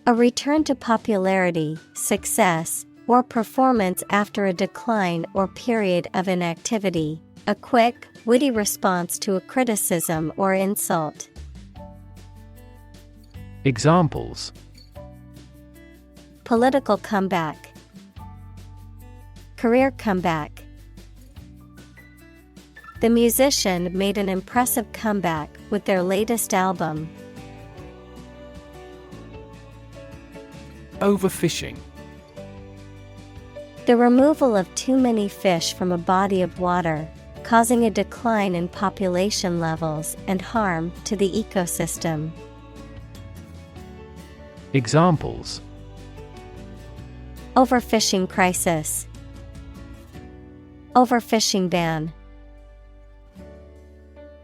A return to popularity, success, or performance after a decline or period of inactivity. A quick, witty response to a criticism or insult. Examples: Political comeback. Career comeback. The musician made an impressive comeback with their latest album. Overfishing. The removal of too many fish from a body of water, causing a decline in population levels and harm to the ecosystem. Examples: Overfishing crisis. Overfishing ban.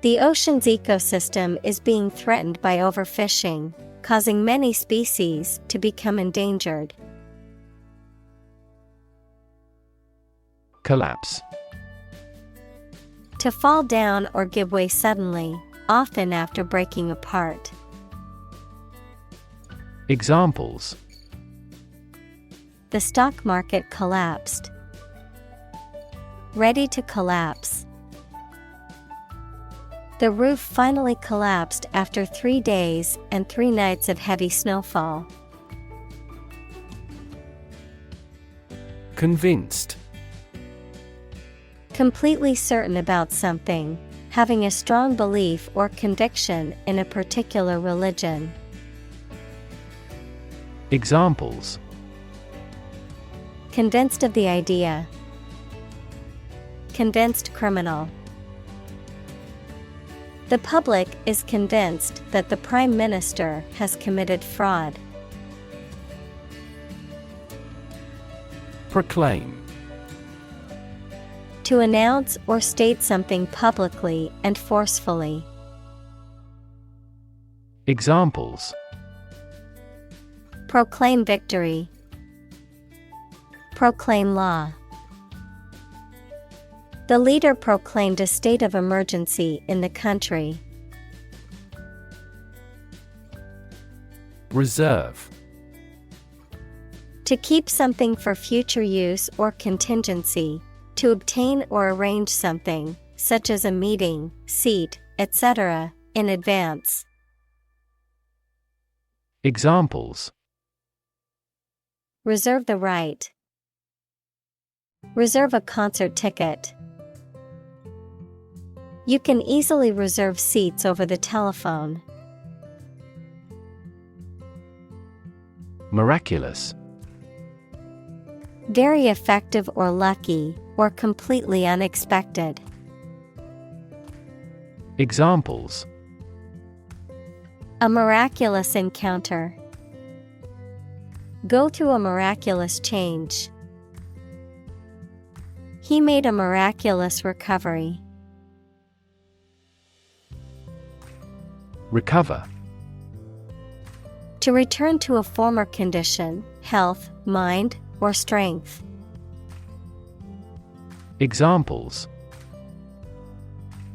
The ocean's ecosystem is being threatened by overfishing, causing many species to become endangered. Collapse. To fall down or give way suddenly, often after breaking apart. Examples: The stock market collapsed. Ready to collapse. The roof finally collapsed after 3 days and 3 nights of heavy snowfall. Convinced. Completely certain about something, having a strong belief or conviction in a particular religion. Examples: Convinced of the idea. Convinced criminal. The public is convinced that the Prime Minister has committed fraud. Proclaim. To announce or state something publicly and forcefully. Examples: Proclaim victory. Proclaim law. The leader proclaimed a state of emergency in the country. Reserve. To keep something for future use or contingency, to obtain or arrange something, such as a meeting, seat, etc., in advance. Examples: Reserve the right. Reserve a concert ticket. You can easily reserve seats over the telephone. Miraculous. Very effective or lucky, or completely unexpected. Examples: A miraculous encounter. Go through a miraculous change. He made a miraculous recovery. Recover. To return to a former condition, health, mind, or strength. Examples: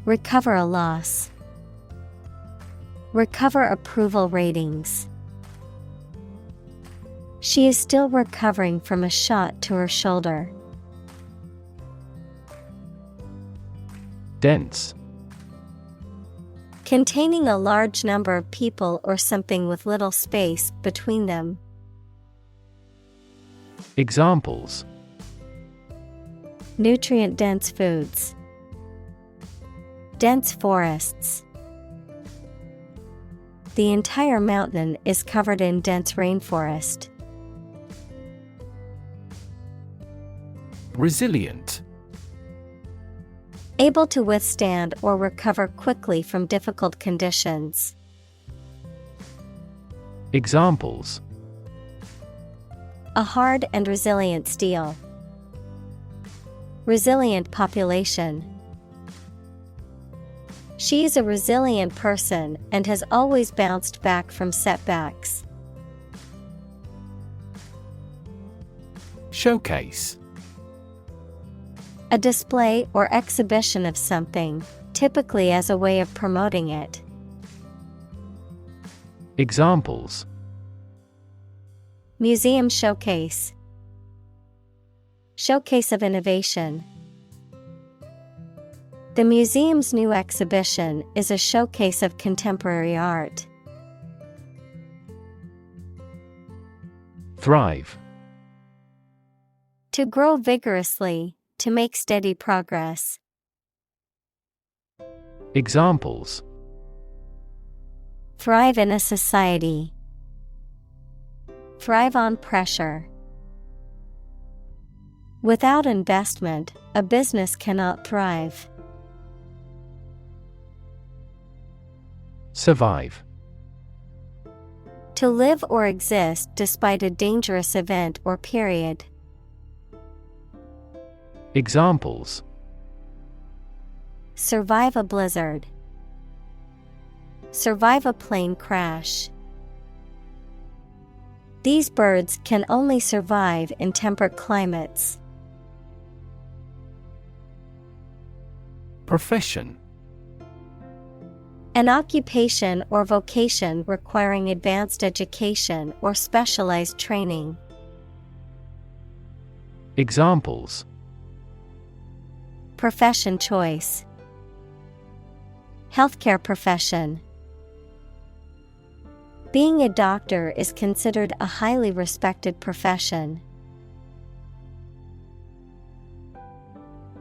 Recover a loss. Recover approval ratings. She is still recovering from a shot to her shoulder. Dense. Containing a large number of people or something with little space between them. Examples: Nutrient-dense foods. Dense forests. The entire mountain is covered in dense rainforest. Resilient. Able to withstand or recover quickly from difficult conditions. Examples: A hard and resilient steel. Resilient population. She is a resilient person and has always bounced back from setbacks. Showcase. A display or exhibition of something, typically as a way of promoting it. Examples: Museum showcase. Showcase of innovation. The museum's new exhibition is a showcase of contemporary art. Thrive. To grow vigorously, to make steady progress. Examples: Thrive in a society. Thrive on pressure. Without investment, a business cannot thrive. Survive. To live or exist despite a dangerous event or period. Examples: Survive a blizzard. Survive a plane crash. These birds can only survive in temperate climates. Profession. An occupation or vocation requiring advanced education or specialized training. Examples: Profession choice. Healthcare profession. Being a doctor is considered a highly respected profession.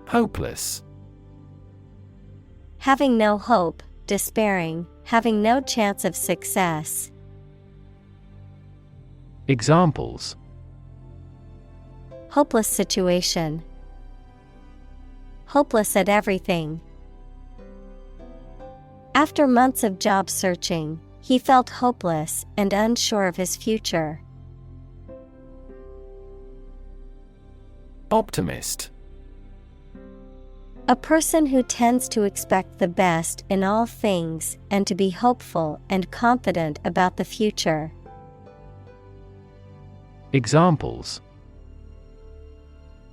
Hopeless. Having no hope, despairing, having no chance of success. Examples: Hopeless situation. Hopeless at everything. After months of job searching, he felt hopeless and unsure of his future. Optimist. A person who tends to expect the best in all things and to be hopeful and confident about the future. Examples: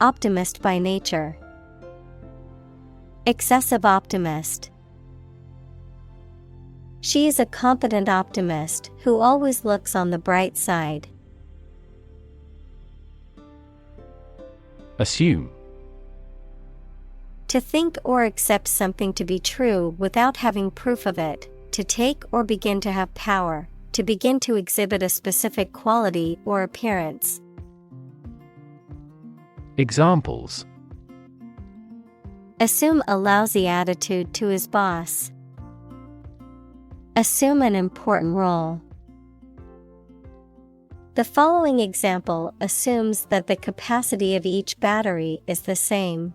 Optimist by nature. Excessive optimist. She is a confident optimist who always looks on the bright side. Assume. To think or accept something to be true without having proof of it, to take or begin to have power, to begin to exhibit a specific quality or appearance. Examples: Assume a lousy attitude to his boss. Assume an important role. The following example assumes that the capacity of each battery is the same.